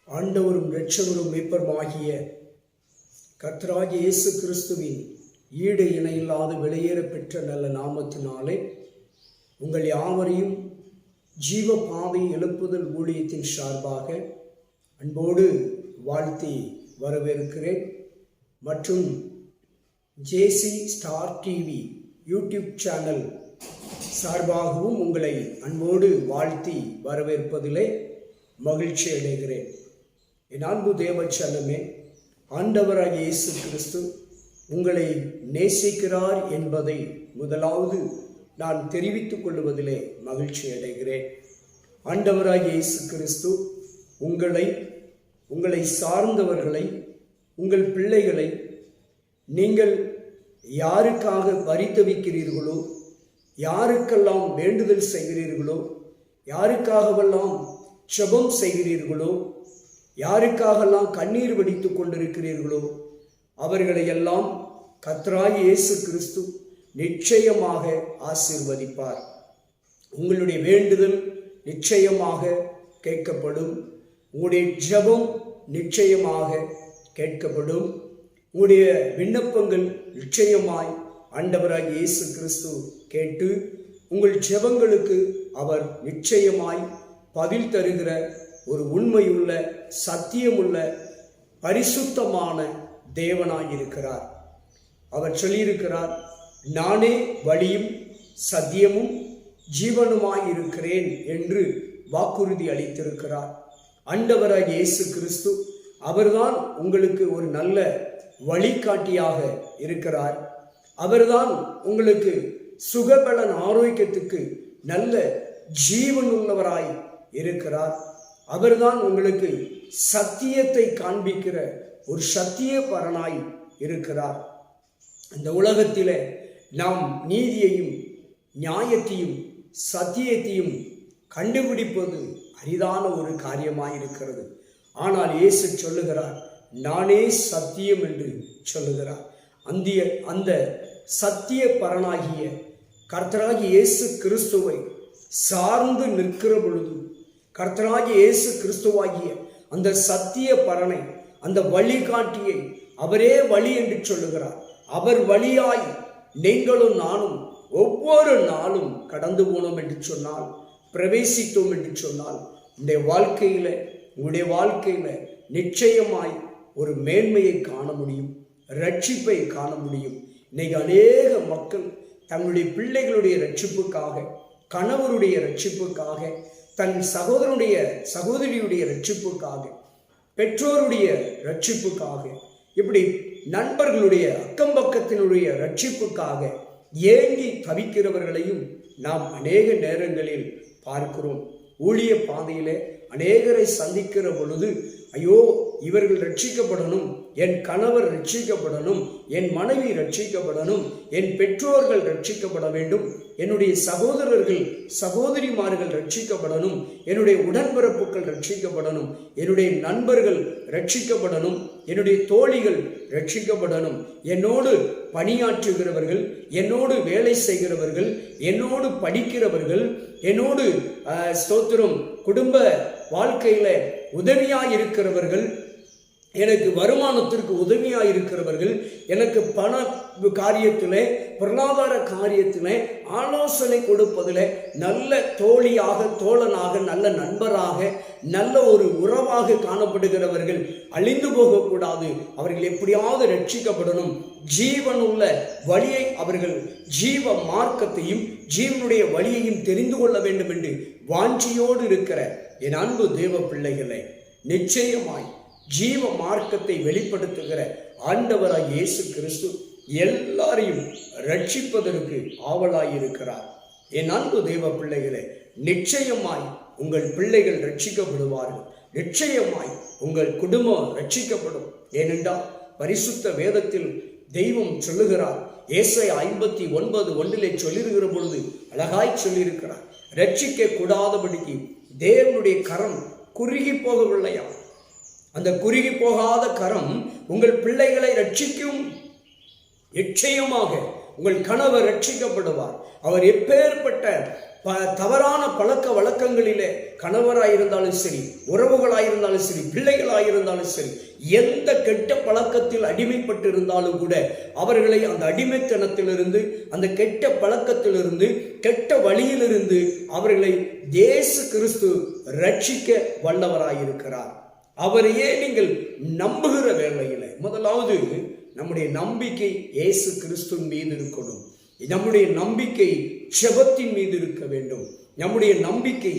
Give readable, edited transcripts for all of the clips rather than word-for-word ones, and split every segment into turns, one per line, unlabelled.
ஆண்டவரும் இரட்சகரும் மீட்பருமாகிய கர்த்தராகிய இயேசு கிறிஸ்துவின் ஈடு இணையில்லாத வெளியேற பெற்ற நல்ல நாமத்தினாலே உங்கள் யாவரையும் ஜீவ பாதை எழுப்புதல் ஊழியத்தின் சார்பாக அன்போடு வாழ்த்தி வரவேற்கிறேன். மற்றும் ஜேசி ஸ்டார் டிவி யூடியூப் சேனல் சார்பாகவும் உங்களை அன்போடு வாழ்த்தி வரவேற்பதிலே மகிழ்ச்சி அடைகிறேன். என் அன்பு தேவச்சனமே, ஆண்டவராகிய இயேசு கிறிஸ்து உங்களை நேசிக்கிறார் என்பதை முதலாவது நான் தெரிவித்துக் கொள்வதிலே மகிழ்ச்சி அடைகிறேன். ஆண்டவராகிய இயேசு கிறிஸ்து உங்களை சார்ந்தவர்களை, உங்கள் பிள்ளைகளை நீங்கள் யாருக்காக பரிதவிக்கிறீர்களோ, யாருக்கெல்லாம் வேண்டுதல் செய்கிறீர்களோ, யாருக்காகவெல்லாம் ஜெபம் செய்கிறீர்களோ, யாருக்காகலாம் கண்ணீர் வடித்துக் கொண்டிருக்கிறீர்களோ அவர்களையெல்லாம் கர்த்தராகிய இயேசு கிறிஸ்து நிச்சயமாக ஆசீர்வதிப்பார். உங்களுடைய வேண்டுதல் நிச்சயமாக கேட்கப்படும். உங்களுடைய ஜெபம் நிச்சயமாக கேட்கப்படும். உங்களுடைய விண்ணப்பங்கள் நிச்சயமாய் ஆண்டவராகிய இயேசு கிறிஸ்து கேட்டு உங்கள் ஜெபங்களுக்கு அவர் நிச்சயமாய் பதில் தருகிற ஒரு உண்மையுள்ள, சத்தியமுள்ள, பரிசுத்தமான தேவனாயிருக்கிறார். அவர் சொல்லியிருக்கிறார், நானே வழியும் சத்தியமும் ஜீவனுமாயிருக்கிறேன் என்று வாக்குறுதி அளித்திருக்கிறார். ஆண்டவராகிய இயேசு கிறிஸ்து அவர்தான் உங்களுக்கு ஒரு நல்ல வழிகாட்டியாக இருக்கிறார். அவர்தான் உங்களுக்கு சுகபலன் ஆரோக்கியத்துக்கு நல்ல ஜீவனுள்ளவராய் இருக்கிறார். அவர்தான் உங்களுக்கு சத்தியத்தை காண்பிக்கிற ஒரு சத்திய பரனாய் இருக்கிறார். இந்த உலகத்திலே நாம் நீதியையும் நியாயத்தையும் சத்தியத்தையும் கண்டுபிடிப்பது அரிதான ஒரு காரியமாயிருக்கிறது. ஆனால் இயேசு சொல்லுகிறார், நானே சத்தியம் என்று சொல்லுகிறார். அந்த சத்திய பரனாகிய கர்த்தராகிய இயேசு கிறிஸ்துவை சார்ந்து நிற்கிற பொழுது, கர்த்தராகிய இயேசு கிறிஸ்துவாகிய அந்த சத்திய பரனை, அந்த வழிகாட்டியை அவரே வழி என்று சொல்லுகிறார். அவர் வழியாய் நீங்களும் நானும் ஒவ்வொரு நாளும் கடந்து போனோம் என்று சொன்னால், பிரவேசித்தோம் என்று சொன்னால், உங்களுடைய வாழ்க்கையில நிச்சயமாய் ஒரு மேன்மையை காண முடியும், ரட்சிப்பை காண முடியும். இன்னைக்கு அநேக மக்கள் தங்களுடைய பிள்ளைகளுடைய ரட்சிப்புக்காக, கணவருடைய ரட்சிப்புக்காக, தன் சகோதரியுடைய ரட்சிப்புக்காக, பெற்றோருடைய ரட்சிப்புக்காக, இப்படி நண்பர்களுடைய அக்கம்பக்கத்தினுடைய ரட்சிப்புக்காக ஏங்கி தவிக்கிறவர்களையும் நாம் அநேக நேரங்களில் பார்க்கிறோம். ஊழிய பாதையிலே அநேகரை சந்திக்கிற பொழுது, ஐயோ இவர்கள் ரட்சிக்கப்படணும், என் கணவர் ரட்சிக்கப்படணும், என் மனைவி ரட்சிக்கப்படணும், என் பெற்றோர்கள் ரட்சிக்கப்பட வேண்டும், என்னுடைய சகோதரர்கள் சகோதரிமார்கள் ரட்சிக்கப்படணும், என்னுடைய உடன்பிறப்புகள் ரட்சிக்கப்படணும், என்னுடைய நண்பர்கள் ரட்சிக்கப்படணும், என்னுடைய தோழிகள் ரட்சிக்கப்படணும், என்னோடு பணியாற்றுகிறவர்கள், என்னோடு வேலை செய்கிறவர்கள், என்னோடு படிக்கிறவர்கள், என்னோடு ஸ்தோத்திரம் குடும்ப வாழ்க்கையில உதவியாயிருக்கிறவர்கள், எனக்கு வருமானத்திற்கு உதவியாயிருக்கிறவர்கள், எனக்கு பண காரியத்திலே, பொருளாதார காரியத்திலே ஆலோசனை கொடுப்பதில் நல்ல தோழியாக, தோழனாக, நல்ல நண்பராக, நல்ல ஒரு உறவாக காணப்படுகிறவர்கள் அழிந்து போகக்கூடாது. அவர்கள் எப்படியாவது ரட்சிக்கப்படணும். ஜீவனுள்ள வழியை, அவர்கள் ஜீவ மார்க்கத்தையும் ஜீவனுடைய வழியையும் தெரிந்து கொள்ள வேண்டும் என்று வாஞ்சியோடு இருக்கிற என் அன்பு தேவ பிள்ளைகளை, நிச்சயமாய் ஜீவ மார்க்கத்தை வெளிப்படுத்துகிற ஆண்டவராய் இயேசு கிறிஸ்து எல்லாரையும் ரட்சிப்பதற்கு ஆவலாயிருக்கிறார். என் அன்பு தேவ பிள்ளைகளே, நிச்சயமாய் உங்கள் பிள்ளைகள் ரட்சிக்கப்படுவார்கள். நிச்சயமாய் உங்கள் குடும்பம் ரட்சிக்கப்படும். ஏனென்றால் பரிசுத்த வேதத்தில் தெய்வம் சொல்லுகிறார், ஏசாயா 59:1 சொல்லியிருக்கிற பொழுது அழகாய் சொல்லியிருக்கிறார், ரட்சிக்க கூடாதபடிக்கு தேவனுடைய கரம் குறுகி போகவில்லையா? அந்த குறுகி போகாத கரம் உங்கள் பிள்ளைகளை ரட்சிக்கும். நிச்சயமாக உங்கள் கணவர் ரட்சிக்கப்படுவார். அவர் எப்பேற்பட்ட தவறான பழக்க வழக்கங்களிலே கணவராயிருந்தாலும் சரி, உறவுகளாயிருந்தாலும் சரி, பிள்ளைகளாயிருந்தாலும் சரி, எந்த கெட்ட பழக்கத்தில் அடிமைப்பட்டு இருந்தாலும் கூட அவர்களை அந்த அடிமைத்தனத்திலிருந்து, அந்த கெட்ட பழக்கத்திலிருந்து, கெட்ட வழியிலிருந்து அவர்களை இயேசு கிறிஸ்து ரட்சிக்க வல்லவராயிருக்கிறார். அவரையே நீங்கள் நம்புகிற வேளையில முதலாவது நம்முடைய நம்பிக்கை இயேசு கிறிஸ்துவின் மீது இருக்கணும். நம்முடைய நம்பிக்கை ஜெபத்தின் மீது இருக்க வேண்டும். நம்முடைய நம்பிக்கை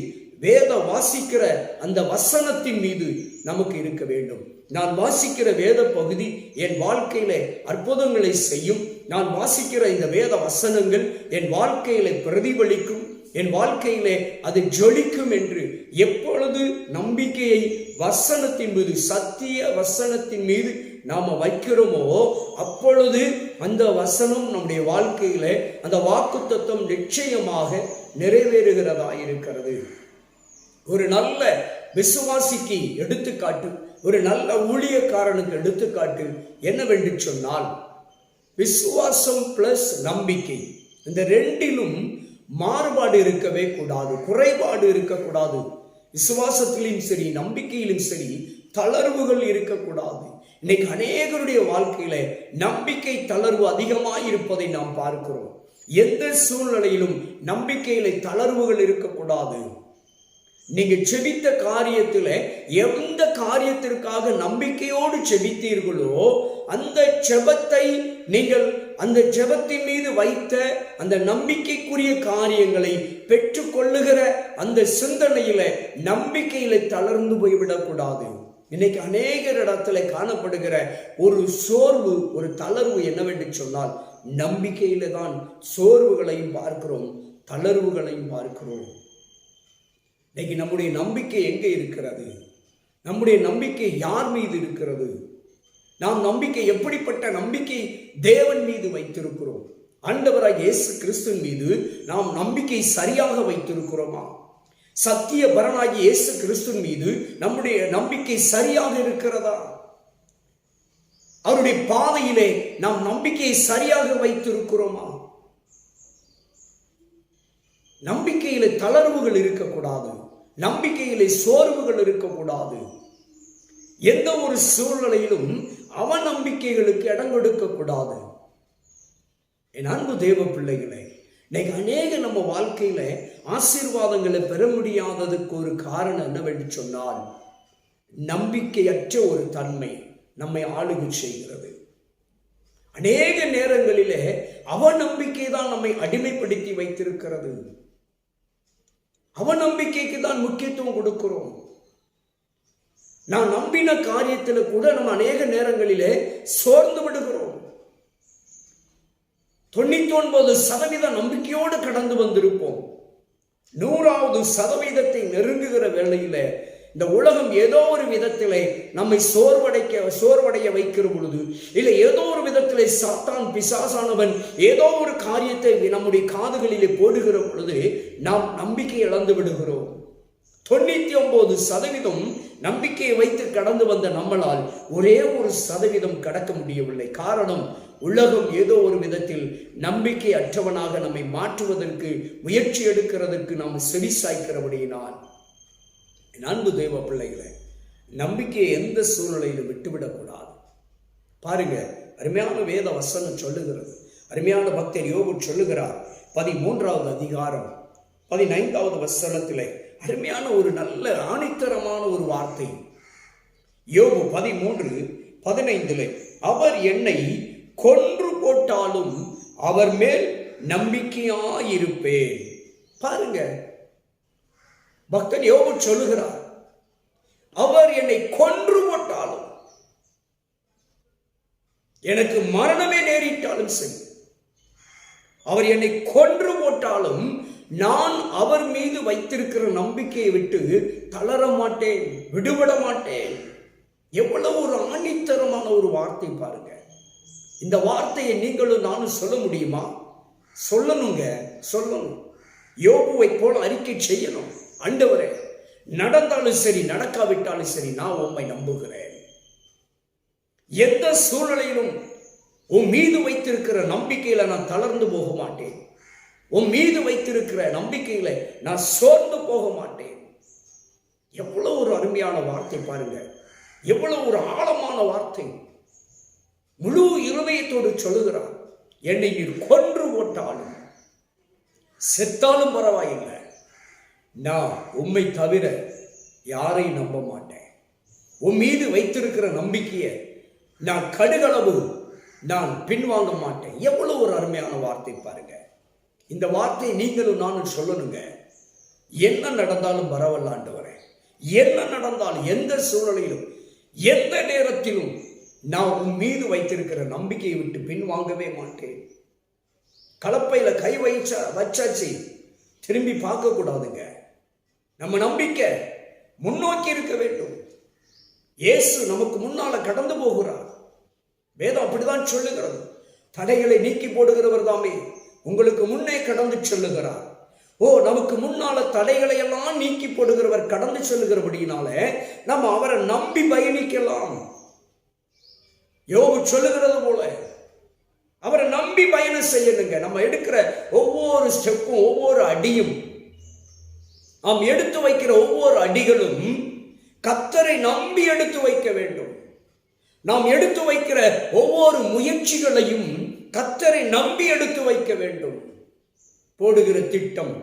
வேத வாசிக்கிற அந்த வசனத்தின் மீது நமக்கு இருக்க வேண்டும். நான் வாசிக்கிற வேத பகுதி என் வாழ்க்கையில அற்புதங்களை செய்யும். நான் வாசிக்கிற இந்த வேத வசனங்கள் என் வாழ்க்கையில பிரதிபலிக்கும், என் வாழ்க்கையிலே அது ஜொலிக்கும் என்று எப்பொழுது நம்பிக்கையை வசனத்தின் மீது, சத்திய வசனத்தின் மீது நாம வைக்கிறோமோ அப்பொழுது அந்த வசனம் நம்முடைய வாழ்க்கையில அந்த வாக்குத்தத்தம் நிச்சயமாக நிறைவேறுகிறதா இருக்கிறது. ஒரு நல்ல விசுவாசிக்கு எடுத்துக்காட்டு, ஒரு நல்ல ஊழியக்காரனுக்கு எடுத்துக்காட்டு என்னவென்று சொன்னால், விசுவாசம் பிளஸ் நம்பிக்கை, இந்த ரெண்டிலும் மாறுபாடு இருக்கவே கூடாது, குறைபாடு இருக்கக்கூடாது. விசுவாசத்திலும் சரி, நம்பிக்கையிலும் சரி, தளர்வுகள் இருக்கக்கூடாது. இன்னைக்கு அநேகருடைய வாழ்க்கையில நம்பிக்கை தளர்வு அதிகமாக இருப்பதை நாம் பார்க்கிறோம். எந்த சூழ்நிலையிலும் நம்பிக்கையில தளர்வுகள் இருக்கக்கூடாது. நீங்க செபித்த காரியத்தில் எந்த காரியத்திற்காக நம்பிக்கையோடு செபித்தீர்களோ அந்த ஜெபத்தை நீங்கள் அந்த ஜெபத்தின் மீது வைத்த அந்த நம்பிக்கைக்குரிய காரியங்களை பெற்றுக்கொள்ளுகிற அந்த சிந்தனையில நம்பிக்கையில தளர்ந்து போய்விடக்கூடாது. இன்னைக்கு அநேகர் இடத்துல காணப்படுகிற ஒரு சோர்வு, ஒரு தளர்வு என்னவென்று சொன்னால், நம்பிக்கையில தான் சோர்வுகளையும் பார்க்கிறோம், தளர்வுகளையும் பார்க்கிறோம். இன்னைக்கு நம்முடைய நம்பிக்கை எங்கே இருக்கிறது? நம்முடைய நம்பிக்கை யார் மீது இருக்கிறது? நாம் நம்பிக்கை எப்படிப்பட்ட நம்பிக்கை தேவன் மீது வைத்திருக்கிறோம்? ஆண்டவராகிய இயேசு கிறிஸ்துவின் மீது நாம் நம்பிக்கை சரியாக வைத்திருக்கிறோமா? சத்திய பரனாகிய இயேசு கிறிஸ்துவின் மீது நம்முடைய நம்பிக்கை சரியாக இருக்கிறதா? அவருடைய பாதையிலே நாம் நம்பிக்கையை சரியாக வைத்திருக்கிறோமா? நம்பிக்கையிலே தளர்வுகள் இருக்கக்கூடாது, நம்பிக்கையிலே சோர்வுகள் இருக்கக்கூடாது. எந்த ஒரு சூழ்நிலையிலும் அவநம்பிக்கைகளுக்கு இடம் கொடுக்க கூடாது. என் அன்பு தேவ பிள்ளைகளே, இன்னைக்கு அநேக நம்ம வாழ்க்கையில ஆசீர்வாதங்களை பெற முடியாததுக்கு ஒரு காரணம் என்னவென்று சொன்னால், நம்பிக்கையற்ற ஒரு தன்மை நம்மை ஆளுகை செய்கிறது. அநேக நேரங்களிலே அவநம்பிக்கை தான் நம்மை அடிமைப்படுத்தி வைத்திருக்கிறது. அவநம்பிக்கைக்கு தான் முக்கியத்துவம் கொடுக்கிறோம். நான் நம்பின காரியத்தில் கூட நம்ம அநேக நேரங்களிலே சோர்ந்து விடுகிறோம். 99% நம்பிக்கையோடு கடந்து வந்திருப்போம். 100வது சதவீதத்தை நெருங்குகிற வேளையில இந்த உலகம் ஏதோ ஒரு விதத்திலே நம்மை சோர்வடைய வைக்கிற பொழுது, இல்லை ஏதோ ஒரு விதத்திலே சாத்தான் பிசாசானவன் ஏதோ ஒரு காரியத்தை நம்முடைய காதுகளிலே போடுகிற பொழுது நாம் நம்பிக்கை இழந்து விடுகிறோம். 99% நம்பிக்கையை வைத்து கடந்து வந்த நம்மளால் ஒரே ஒரு சதவீதம் கடக்க முடியவில்லை. காரணம், உலகம் ஏதோ ஒரு விதத்தில் நம்பிக்கை அற்றவனாக நம்மை மாற்றுவதற்கு முயற்சி எடுக்கிறதற்கு நாம் செவி சாய்க்கிறபடியினால். அன்பு தேவ பிள்ளைகளை, நம்பிக்கையை எந்த சூழ்நிலையிலும் விட்டுவிடக்கூடாது. பாருங்க, அருமையான வேத வசனம் சொல்லுகிறது. அருமையான பக்தர் யோபு சொல்லுகிறார், 13வது அதிகாரம் 15வது வசனத்திலே அருமையான ஒரு நல்ல ஆணித்தரமான ஒரு வார்த்தை. யோபு 13:15 அவர் என்னை கொன்று போட்டாலும் அவர் மேல் நம்பிக்கையாயிருப்பேன். பாருங்க, பக்தன் யோபு சொல்லுகிறார், அவர் என்னை கொன்று போட்டாலும், எனக்கு மரணமே நேரிட்டாலும் சரி, அவர் என்னை கொன்று போட்டாலும் நான் அவர் மீது வைத்திருக்கிற நம்பிக்கையை விட்டு தளர மாட்டேன், விடுபட மாட்டேன். எவ்வளவு ஒரு ஆணித்தரமான ஒரு வார்த்தை பாருங்க. இந்த வார்த்தையை நீங்களும் நானும் சொல்ல முடியுமா? சொல்லணுங்க, சொல்லணும். யோபுவை போல அறிக்கை செய்யணும். ஆண்டவரே, நடந்தாலும் சரி நடக்காவிட்டாலும் சரி நான் உம்மை நம்புகிறேன். எந்த சூழ்நிலையிலும் உன் மீது வைத்திருக்கிற நம்பிக்கையில நான் தளர்ந்து போக மாட்டேன். உன் மீது வைத்திருக்கிற நம்பிக்கையில நான் சோர்ந்து போக மாட்டேன். எவ்வளவு ஒரு அருமையான வார்த்தை பாருங்க, எவ்வளவு ஒரு ஆழமான வார்த்தை. முழு இருதயத்தோடு சொல்லுகிறார், என்னை நீர் கொன்று போட்டாலும் செத்தாலும் பரவாயில்லை, நான் உம்மை தவிர யாரை நம்ப மாட்டேன். உன் மீது வைத்திருக்கிற நம்பிக்கையை நான் கடுகளவு நான் பின்வாங்க மாட்டேன். எவ்வளவு ஒரு அருமையான வார்த்தை பாருங்க. இந்த வார்த்தை நீங்களும் நானும் சொல்லணுங்க. என்ன நடந்தாலும் பரவாயில்ல ஆண்டவரே, என்ன நடந்தாலும் எந்த சூழலிலும் எந்த நேரத்திலும் நான் உன் மீது வைத்திருக்கிற நம்பிக்கையை விட்டு பின்வாங்கவே மாட்டேன். கலப்பையில கை வச்சாச்சு, திரும்பி பார்க்க கூடாதுங்க. நம்ம நம்பிக்கை முன்னோக்கி இருக்க வேண்டும். இயேசு நமக்கு முன்னால கடந்து போகிறார். வேதம் அப்படிதான் சொல்லுகிறது. தடைகளை நீக்கி போடுகிறவர் தாமே உங்களுக்கு முன்னே கடந்து சொல்லுகிறார். நமக்கு முன்னால தடைகளை எல்லாம் நீக்கி போடுகிறவர் கடந்து சொல்லுகிறபடியினால நம்ம அவரை நம்பி பயணிக்கலாம். யோபு சொல்லுகிறது போல அவரை நம்பி பயணம் செய்யணுங்க. நம்ம எடுக்கிற ஒவ்வொரு ஸ்டெப்பும், ஒவ்வொரு அடியும், நாம் எடுத்து வைக்கிற ஒவ்வொரு அடிகளும் கர்த்தரை நம்பி எடுத்து வைக்க வேண்டும். நாம் எடுத்து வைக்கிற ஒவ்வொரு முயற்சிகளையும் கர்த்தரை நம்பி எடுத்து வைக்க வேண்டும். போடுகிற திட்டம்,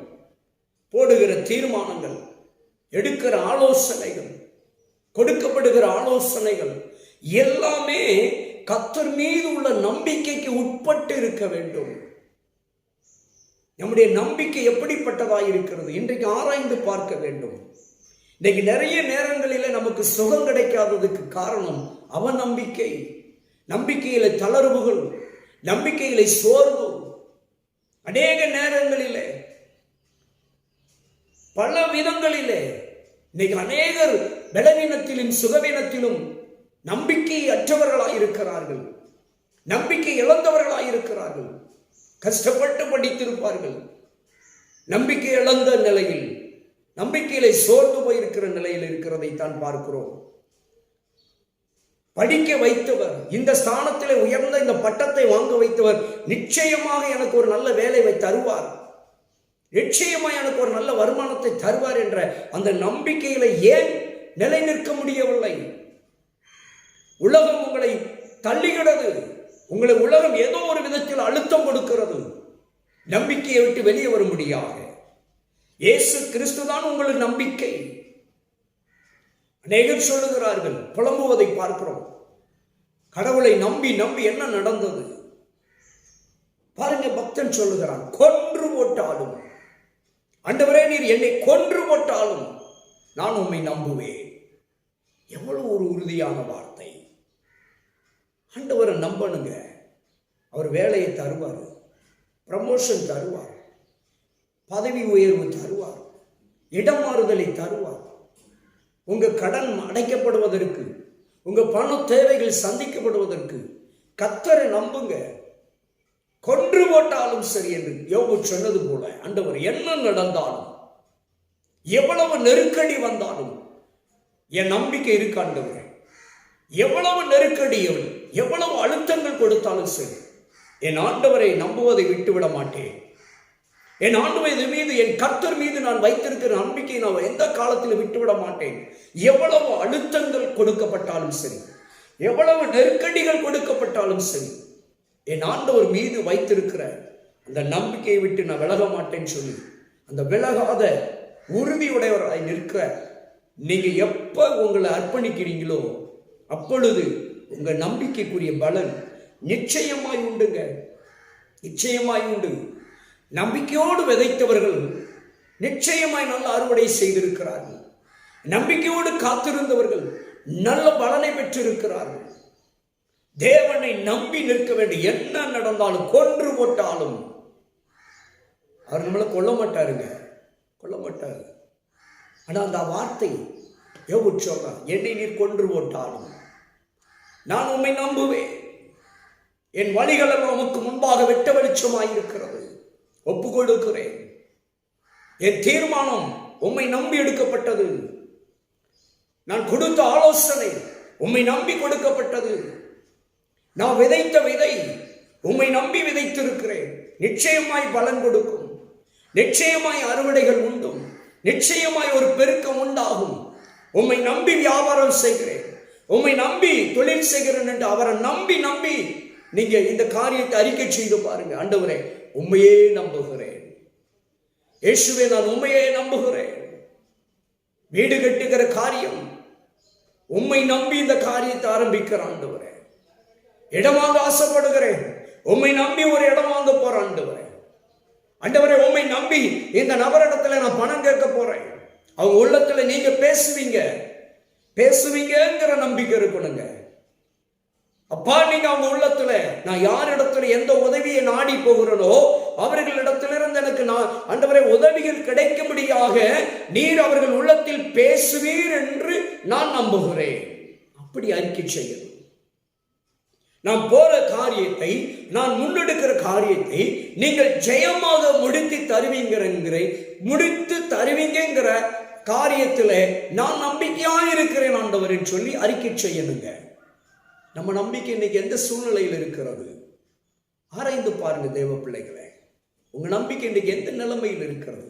போடுகிற தீர்மானங்கள், எடுக்கிற ஆலோசனைகள், கொடுக்கப்படுகிற ஆலோசனைகள் எல்லாமே கர்த்தர் மீது உள்ள நம்பிக்கைக்கு உட்பட்டு இருக்க வேண்டும். நம்முடைய நம்பிக்கை எப்படிப்பட்டதாக இருக்கிறது இன்றைக்கு ஆராய்ந்து பார்க்க வேண்டும். இன்னைக்கு நிறைய நேரங்களில் நமக்கு சுகம் கிடைக்காததுக்கு காரணம் அவநம்பிக்கை, நம்பிக்கையில தளர்வுகள், நம்பிக்கையில சோர்வு. அநேக நேரங்களிலே பல விதங்களிலே இன்னைக்கு அநேகர் பலவீனத்திலும் சுகவீனத்திலும் நம்பிக்கை அற்றவர்களாய் இருக்கிறார்கள், நம்பிக்கை இழந்தவர்களாய் இருக்கிறார்கள். கஷ்டப்பட்டு படித்திருப்பார்கள், நம்பிக்கை இழந்த நிலையில், நம்பிக்கையில சோர்ந்து போயிருக்கிற நிலையில் இருக்கிறதை தான் பார்க்கிறோம். படிக்க வைத்தவர், இந்த ஸ்தானத்திலே உயர்ந்த இந்த பட்டத்தை வாங்க வைத்தவர் நிச்சயமாக எனக்கு ஒரு நல்ல வேலையை தருவார், நிச்சயமாக எனக்கு ஒரு நல்ல வருமானத்தை தருவார் என்ற அந்த நம்பிக்கையில ஏன் நிலை நிற்க முடியவில்லை? உலகம் உங்களை தள்ளுகிறது, உங்களை உலகம் ஏதோ ஒரு விதத்தில் அழுத்தம் கொடுக்கிறது. நம்பிக்கையை விட்டு வெளியே வர முடியாது. இயேசு கிறிஸ்து தான் உங்களுக்கு நம்பிக்கை. அநேகர் சொல்லுகிறார்கள், புலம்புவதை பார்க்கிறோம். கடவுளை நம்பி நம்பி என்ன நடந்தது பாருங்க. பக்தன் சொல்லுகிறான், கொன்று போட்டாலும் ஆண்டவரே நீர் என்னை கொன்று போட்டாலும் நான் உம்மை நம்புவேன். எவ்வளவு ஒரு உறுதியான வார்த்தை. ஆண்டவரை நம்பணுங்க. அவர் வேலையை தருவார், ப்ரமோஷன் தருவார், பதவி உயர்வு தருவார், இடம் மாறுதலை தருவார். உங்க கடன் அடைக்கப்படுவதற்கு, உங்க பண தேவைகள் சந்திக்கப்படுவதற்கு கர்த்தரை நம்புங்க. கொன்று போட்டாலும் சரி என்று யோபு சொன்னது போல, ஆண்டவர் என்ன நடந்தாலும், எவ்வளவு நெருக்கடி வந்தாலும் என் நம்பிக்கை இருக்கு ஆண்டவர். எவ்வளவு நெருக்கடியும் எவ்வளவு அழுத்தங்கள் கொடுத்தாலும் சரி, என் ஆண்டவரை நம்புவதை விட்டுவிட மாட்டேன். என் ஆண்டவர் மீது, என் கர்த்தர் மீது நான் வைத்திருக்கிற நம்பிக்கையை நான் எந்த காலத்தில் விட்டுவிட மாட்டேன். எவ்வளவு அழுத்தங்கள் கொடுக்கப்பட்டாலும் சரி, எவ்வளவு நெருக்கடிகள் கொடுக்கப்பட்டாலும் சரி, என் ஆண்டவர் மீது வைத்திருக்கிற அந்த நம்பிக்கையை விட்டு நான் விலக மாட்டேன்னு சொல்லி அந்த விலகாத உறுதியுடையவராய் நிற்க நீங்க எப்ப உங்களை அர்ப்பணிக்கிறீங்களோ அப்பொழுது உங்க நம்பிக்கைக்குரிய பலன் நிச்சயமாய் உண்டுங்க, நிச்சயமாய் உண்டு. நம்பிக்கையோடு விதைத்தவர்கள் நிச்சயமாய் நல்ல அறுவடை செய்திருக்கிறார்கள். நம்பிக்கையோடு காத்திருந்தவர்கள் நல்ல பலனை பெற்றிருக்கிறார்கள். தேவனை நம்பி நிற்க வேண்டும். என்ன நடந்தாலும், கொன்று போட்டாலும் அவர் நம்மளை கொல்ல மாட்டாருங்க, கொல்ல மாட்டாரு. ஆனா அந்த வார்த்தை யோபு சொல்றான், என்னை நீர் கொன்று போட்டாலும் நான் உம்மை நம்புவேன். என் வழிகள் எல்லாம் உமக்கு முன்பாக வெட்ட வெளிச்சமாயிருக்கிறது. ஒப்பு கொடுக்கிறேன். என் தீர்மானம் உம்மை நம்பி எடுக்கப்பட்டது. நான் கொடுத்த ஆலோசனை உம்மை நம்பி கொடுக்கப்பட்டது. நான் விதைத்த விதை உம்மை நம்பி விதைத்திருக்கிறேன். நிச்சயமாய் பலன் கொடுக்கும். நிச்சயமாய் அறுவடைகள் உண்டும். நிச்சயமாய் ஒரு பெருக்கம் உண்டாகும். உம்மை நம்பி வியாபாரம் செய்கிறேன், உம்மை நம்பி தொழில் செய்கிறேன் என்று அவரை நம்பி நம்பி நீங்க இந்த காரியத்தை அறிக்கை செய்து பாருங்க. ஆண்டவரே, உம்மையே நம்புகிறேன். இயேசுவே, நான் உம்மையே நம்புகிறேன். வீடு கட்டுகிற காரியம் உம்மை நம்பி இந்த காரியத்தை ஆரம்பிக்கிற ஆண்டவரே. இடம் வாங்க ஆசைப்படுகிறேன், உம்மை நம்பி ஒரு இடம் வாங்க போற ஆண்டவரே. ஆண்டவரே, உம்மை நம்பி இந்த நபரிடத்துல நான் பணம் கேட்க போறேன். அவங்க உள்ளத்துல நீங்க பேசுவீங்கிற நம்பிக்கை இருக்கணுங்க. அப்பா, நீங்க அவங்க உள்ளத்துல நான் யாரிடத்துல எந்த உதவியை நாடி போகிறனோ அவர்களிடத்திலிருந்து எனக்கு ஆண்டவரே உதவிகள் கிடைக்கும்படியாக நீர் அவர்கள் உள்ளத்தில் பேசுவீர் என்று நான் நம்புகிறேன். அப்படி அறிக்கை செய்யணும். நான் போற காரியத்தை, நான் முன்னெடுக்கிற காரியத்தை நீங்கள் ஜெயமாக முடித்து தருவீங்கிற காரியத்தில் நான் நம்பிக்கையாக இருக்கிறேன் ஆண்டவரின் சொல்லி அறிக்கை செய்யணுங்க. நம்ம நம்பிக்கை இன்னைக்கு எந்த சூழ்நிலையில் இருக்கிறது? ஆராய்ந்து பாருங்க தேவ பிள்ளைகளே. உங்க நம்பிக்கை இன்னைக்கு எந்த நிலைமையில் இருக்கிறது?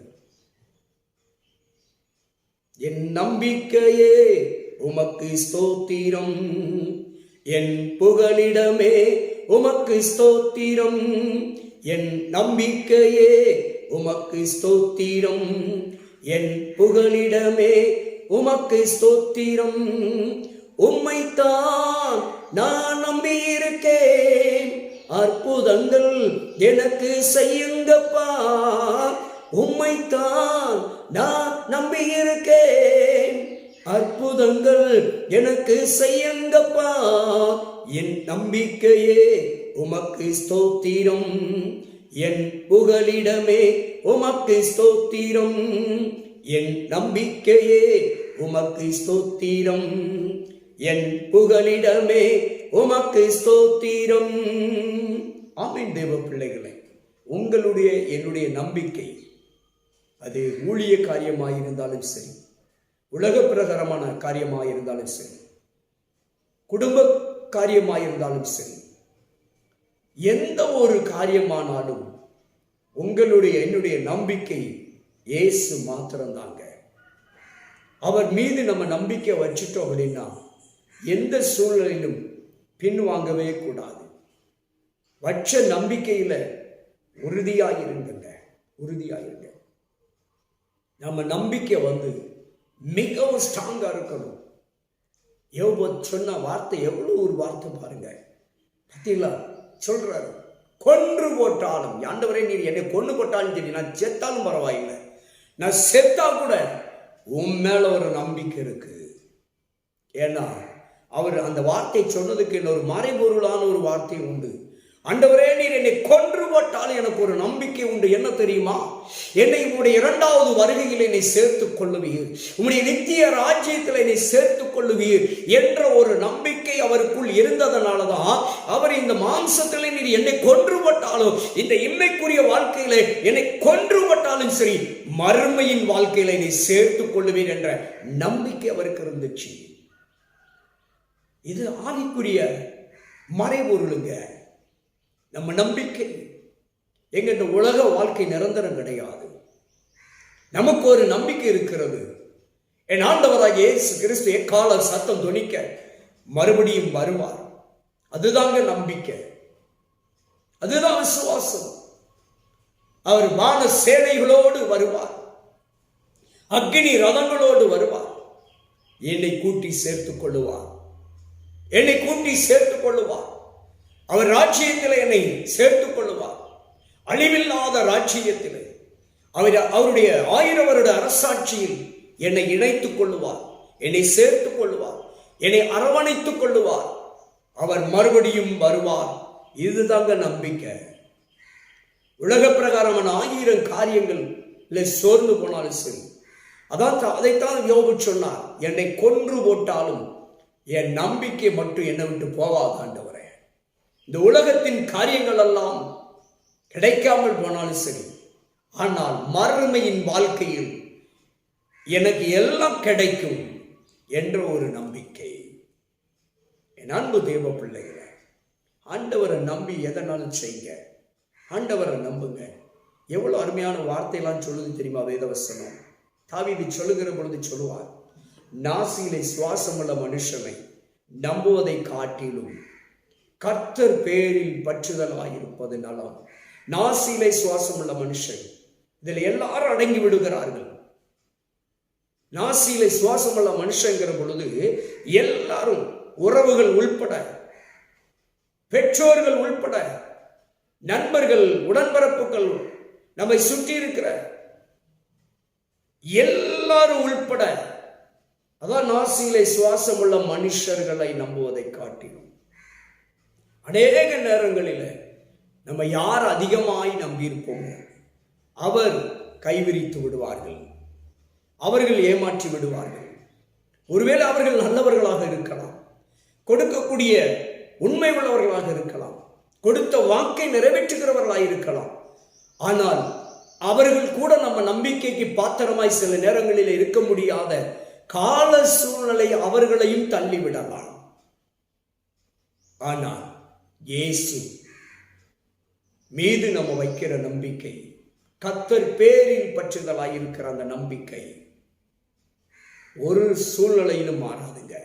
என் நம்பிக்கையே உமக்கு ஸ்தோத்திரம், என் புகலிடமே உமக்கு ஸ்தோத்திரம், என் நம்பிக்கையே உமக்கு ஸ்தோத்திரம், என் புகலிடமே உமக்கு ஸ்தோத்திரம். உம்மைத்தான் நான் நம்பி இருக்கேன், அற்புதங்கள் எனக்கு செய்யுங்கப்பா. உம்மைத்தான் நான் நம்பி இருக்கேன், அற்புதங்கள் எனக்கு செய்யுங்கப்பா. என் நம்பிக்கையே உமக்கு ஸ்தோத்திரம், என் புகலிடமே உமக்கு ஸ்தோத்திரம், என் நம்பிக்கையே உமக்கு ஸ்தோத்திரம், என் புகலிடமே உமக்கு ஸ்தோத்திரம். ஆமென். தேவ பிள்ளைகளை, உங்களுடைய என்னுடைய நம்பிக்கை அது ஊழிய காரியமாயிருந்தாலும் சரி, உலக பிரகாரமான காரியமாயிருந்தாலும் சரி, குடும்ப காரியமாயிருந்தாலும் சரி, எந்த ஒரு காரியமானாலும் உங்களுடைய என்னுடைய நம்பிக்கை இயேசு மாத்திரம்தாங்க. அவர் மீது நம்ம நம்பிக்கை வச்சுட்டோம் அப்படின்னா எந்த சூழ்நிலையிலும் பின்வாங்கவே கூடாது. வச்ச நம்பிக்கையில உறுதியாயிருங்க. நம்ம நம்பிக்கை மிகவும் ஸ்ட்ராங்கா இருக்கணும். யோபு சொன்ன வார்த்தை எவ்வளவு ஒரு வார்த்தை பாருங்க. பார்த்தீங்களா? சொல்றாரு, கொன்று போட்டாலும், ஆண்டவரே நீர் என்னை கொன்று போட்டாலும் சரி, நான் செத்தாலும் பரவாயில்லை, நான் செத்தா கூட உன் மேல ஒரு நம்பிக்கை இருக்கு. ஏன்னா அவர் அந்த வார்த்தை சொன்னதுக்கு இன்னொரு மறைபொருளான ஒரு வார்த்தை உண்டு. ஆண்டவரே நீர் என்னை கொன்று போட்டாலும் எனக்கு ஒரு நம்பிக்கை உண்டு. என்ன தெரியுமா? என்னை உங்களுடைய இரண்டாவது வருகையில் என்னை சேர்த்துக் கொள்ளுவீர், உங்களுடைய நித்திய ராஜ்யத்தில் என்னை சேர்த்துக் கொள்ளுவீர் என்ற ஒரு நம்பிக்கை அவருக்குள் இருந்ததனாலதான் அவர் இந்த மாம்சத்திலே நீர் என்னை கொன்று போட்டாலும், இந்த இன்மைக்குரிய வாழ்க்கையில என்னை கொன்று போட்டாலும் சரி, மறுமையின் வாழ்க்கையில என்னை சேர்த்துக் கொள்ளுவீர் என்ற நம்பிக்கை அவருக்கு இருந்துச்சு. இது ஆவிக்குரிய மறைபொருளுங்க. நம்ம நம்பிக்கை எங்க இந்த உலக வாழ்க்கை நிரந்தரம் கிடையாது. நமக்கு ஒரு நம்பிக்கை இருக்கிறது. என் ஆண்டவராகிய இயேசு கிறிஸ்து எக்கால சத்தம் தொனிக்க மறுபடியும் வருவார். அதுதாங்க நம்பிக்கை, அதுதான் விசுவாசம். அவர் வான சேனைகளோடு வருவார், அக்னி ரதங்களோடு வருவார், என்னை கூட்டி சேர்த்துக் கொள்ளுவார், என்னை கூட்டி சேர்த்துக் கொள்ளுவார். அவர் ராஜ்யத்தில் என்னை சேர்த்துக் கொள்ளுவார். அழிவில்லாத ராஜ்யத்தில் அவருடைய 1000 வருட அரசாட்சியில் என்னை இணைத்துக் கொள்ளுவார், என்னை சேர்த்துக் கொள்ளுவார், என்னை அரவணைத்துக் கொள்ளுவார். அவர் மறுபடியும் வருவார். இதுதாங்க நம்பிக்கை. உலக பிரகாரமான 1000 காரியங்கள் சோர்ந்து போனாலும் சரி, அதைத்தான் யோபு சொன்னார், என்னை கொன்று போட்டாலும் என் நம்பிக்கை மட்டும் என்னை விட்டு போகாது ஆண்டவரே. இந்த உலகத்தின் காரியங்கள் எல்லாம் கிடைக்காமல் போனாலும் சரி, ஆனால் மறுமையின் வாழ்க்கையில் எனக்கு எல்லாம் கிடைக்கும் என்ற ஒரு நம்பிக்கை. என் அன்பு தேவ பிள்ளைகளை, ஆண்டவரை நம்பி எதனாலும் செய்யுங்க. ஆண்டவரை நம்புங்க. எவ்வளவு அருமையான வார்த்தையெல்லாம் சொல்லுது தெரியுமா வேதவசனம். தாவீது சொல்லுகிற பொழுது சொல்லுவார், நாசியிலே சுவாசமுள்ள மனுஷனை நம்புவதை காட்டிலும் கர்த்தர் பேரில் பற்றுதலாயிருப்பது நலம். நாசியிலே சுவாசமுள்ள மனுஷன், இதில் எல்லாரும் அடங்கி விடுகிறார்கள். நாசியிலே சுவாசமுள்ள மனுஷங்கிற பொழுது எல்லாரும், உறவுகள் உள்பட, பெற்றோர்கள் உள்பட, நண்பர்கள், உடன்பிறப்புகள், நம்மை சுற்றி இருக்கிற எல்லாரும் உள்பட, அதான் நாசியிலே சுவாசம் உள்ள மனுஷர்களை நம்புவதை காட்டிலும். அநேக நேரங்களில் நம்ம யார் அதிகமாய் நம்பியிருப்போமோ அவர் கைவிரித்து விடுவார்கள், அவர்கள் ஏமாற்றி விடுவார்கள். ஒருவேளை அவர்கள் நல்லவர்களாக இருக்கலாம், கொடுக்கக்கூடிய உண்மை உள்ளவர்களாக இருக்கலாம், கொடுத்த வாக்கை நிறைவேற்றுகிறவர்களாக இருக்கலாம். ஆனால் அவர்கள் கூட நம்ம நம்பிக்கைக்கு பாத்திரமாய் சில நேரங்களில் இருக்க முடியாத கால சூழ்நிலை அவர்களையும் தள்ளிவிடலாம். ஆனால் இயேசு மீது நம்ம வைக்கிற நம்பிக்கை, கர்த்தர் பேரில் பற்றுதலாய் இருக்கிற அந்த நம்பிக்கை ஒரு சூழ்நிலையிலும் மாறாதுங்க.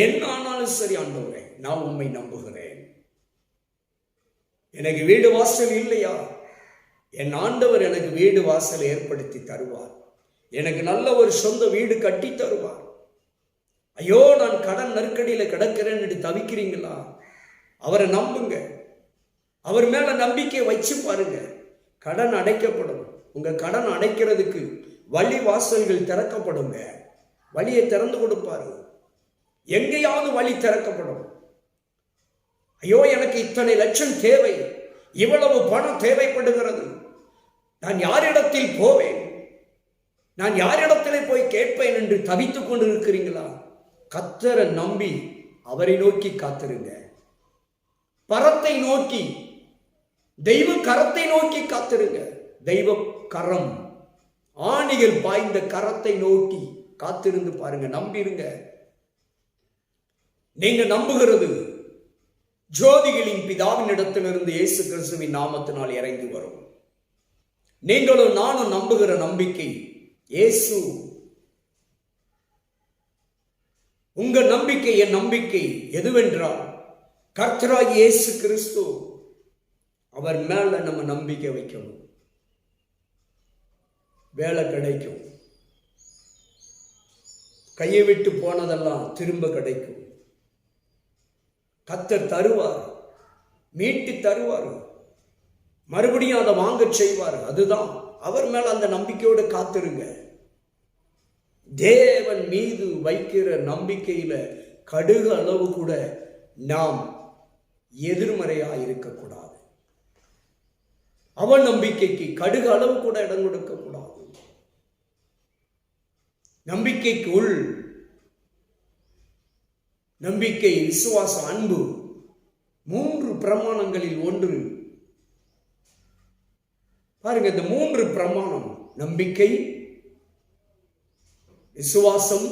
என்ன ஆனாலும் சரி, ஆண்டவரே நான் உம்மை நம்புகிறேன். எனக்கு வீடு வாசல் இல்லையா, என் ஆண்டவர் எனக்கு வீடு வாசல் ஏற்படுத்தி தருவார். எனக்கு நல்ல ஒரு சொந்த வீடு கட்டி தருவார். ஐயோ நான் கடன் நெருக்கடியில் கிடக்கிறேன்னு தவிக்கிறீங்களா, அவரை நம்புங்க. அவர் மேல நம்பிக்கை வச்சு பாருங்க, கடன் அடைக்கப்படும். உங்க கடன் அடைக்கிறதுக்கு வழி வாசல்கள் திறக்கப்படுங்க. வழியை திறந்து கொடுப்பாரு. எங்கேயாவது வழி திறக்கப்படும். ஐயோ எனக்கு இத்தனை லட்சம் தேவை, இவ்வளவு பணம் தேவைப்படுகிறது, நான் யாரிடத்தில் போவேன், நான் யாரிடத்திலே போய் கேட்பேன் என்று தவித்துக் கொண்டு இருக்கிறீங்களா? கர்த்தரை நம்பி அவரை நோக்கி காத்திருங்க. பரத்தை நோக்கி, தெய்வ கரத்தை நோக்கி காத்திருங்க. தெய்வ கரம், ஆணிகள் பாய்ந்த கரத்தை நோக்கி காத்திருந்து பாருங்க, நம்பிருங்க. நீங்க நம்புகிறது ஜோதிகளின் பிதாவின் இடத்திலிருந்து இயேசு கிறிஸ்துவின் நாமத்தினால் இறங்கி வரும். நீங்களும் நானும் நம்புகிற நம்பிக்கை இயேசு. உங்க நம்பிக்கை, என் நம்பிக்கை எதுவென்றால் கர்த்தராகிய இயேசு கிறிஸ்து. அவர் மேல நம்ம நம்பிக்கை வைக்கணும். வேலை கிடைக்கும், கையை விட்டு போனதெல்லாம் திரும்ப கிடைக்கும். கர்த்தர் தருவார், மீட்டு தருவார், மறுபடியும் அதை வாங்க செய்வார். அதுதான் அவர் மேல அந்த நம்பிக்கையோடு காத்திருங்க. தேவன் மீது வைக்கிற நம்பிக்கையில கடுகு அளவு கூட நாம் எதிர்மறையா இருக்கக்கூடாது. அவன் நம்பிக்கைக்கு கடுகு அளவு கூட இடம் கொடுக்க கூடாது. நம்பிக்கைக்கு உள் நம்பிக்கை, விசுவாசம், அன்பு, 3 பிரமாணங்களில் ஒன்று. பாருங்க, இந்த 3 பிரமாணம், நம்பிக்கை, விசுவாசம்,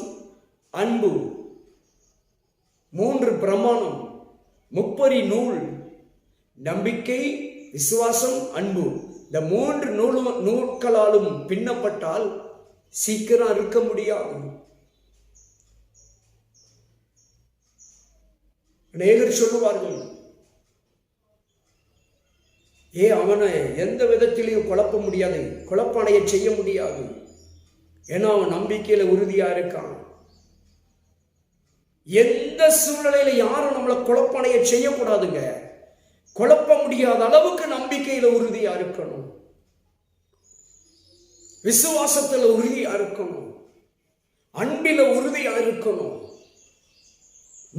அன்பு, 3 பிரமாணம், முப்பரி நூல். நம்பிக்கை, விசுவாசம், அன்பு, இந்த 3 நூல்களாலும் பின்னப்பட்டால் சீக்கிரம் இருக்க முடியாது. அநேகர் சொல்லுவார்கள், அவனை எந்த விதத்திலையும் குழப்ப முடியாது, குழப்படைய செய்ய முடியாது, ஏன்னா அவன் நம்பிக்கையில உறுதியா இருக்கான். எந்த சூழ்நிலையில யாரும் நம்மளை குழப்படைய செய்யக்கூடாதுங்க. குழப்ப முடியாத அளவுக்கு நம்பிக்கையில உறுதியா இருக்கணும், விசுவாசத்துல உறுதியா இருக்கணும், அன்பில உறுதியா இருக்கணும்.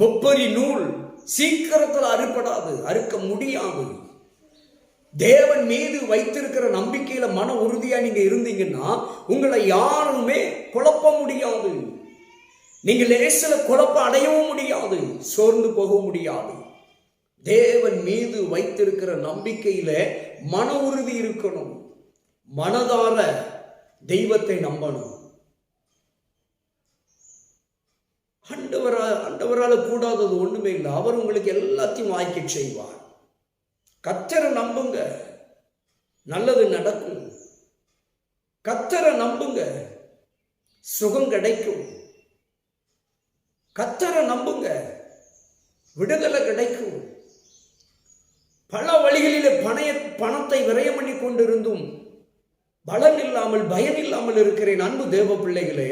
முப்பரி நூல் சீக்கிரத்தில் அறுபடாது, அறுக்க முடியாது. தேவன் மீது வைத்திருக்கிற நம்பிக்கையில மன உறுதியா நீங்க இருந்தீங்கன்னா உங்களை யாருமே குழப்ப முடியாது. நீங்க லேசில குழப்பம் அடையவும் முடியாது, சோர்ந்து போக முடியாது. தேவன் மீது வைத்திருக்கிற நம்பிக்கையில மன உறுதி இருக்கணும். மனதார தெய்வத்தை நம்பணும். ஆண்டவரால கூடாதது ஒண்ணுமே இல்லை. அவர் உங்களுக்கு எல்லாத்தையும் வாய்க்க செய்வார். கர்த்தரை நம்புங்க. நல்லது நடக்கும். கர்த்தரை நம்புங்க, சுகம் கிடைக்கும். கர்த்தரை நம்புங்க, விடுதலை கிடைக்கும். பல வழிகளிலே பணத்தை விரயம் பண்ணி கொண்டிருந்தும் பலன் இல்லாமல் பயன் இல்லாமல் இருக்கிறேன். அன்பு தேவ பிள்ளைகளே,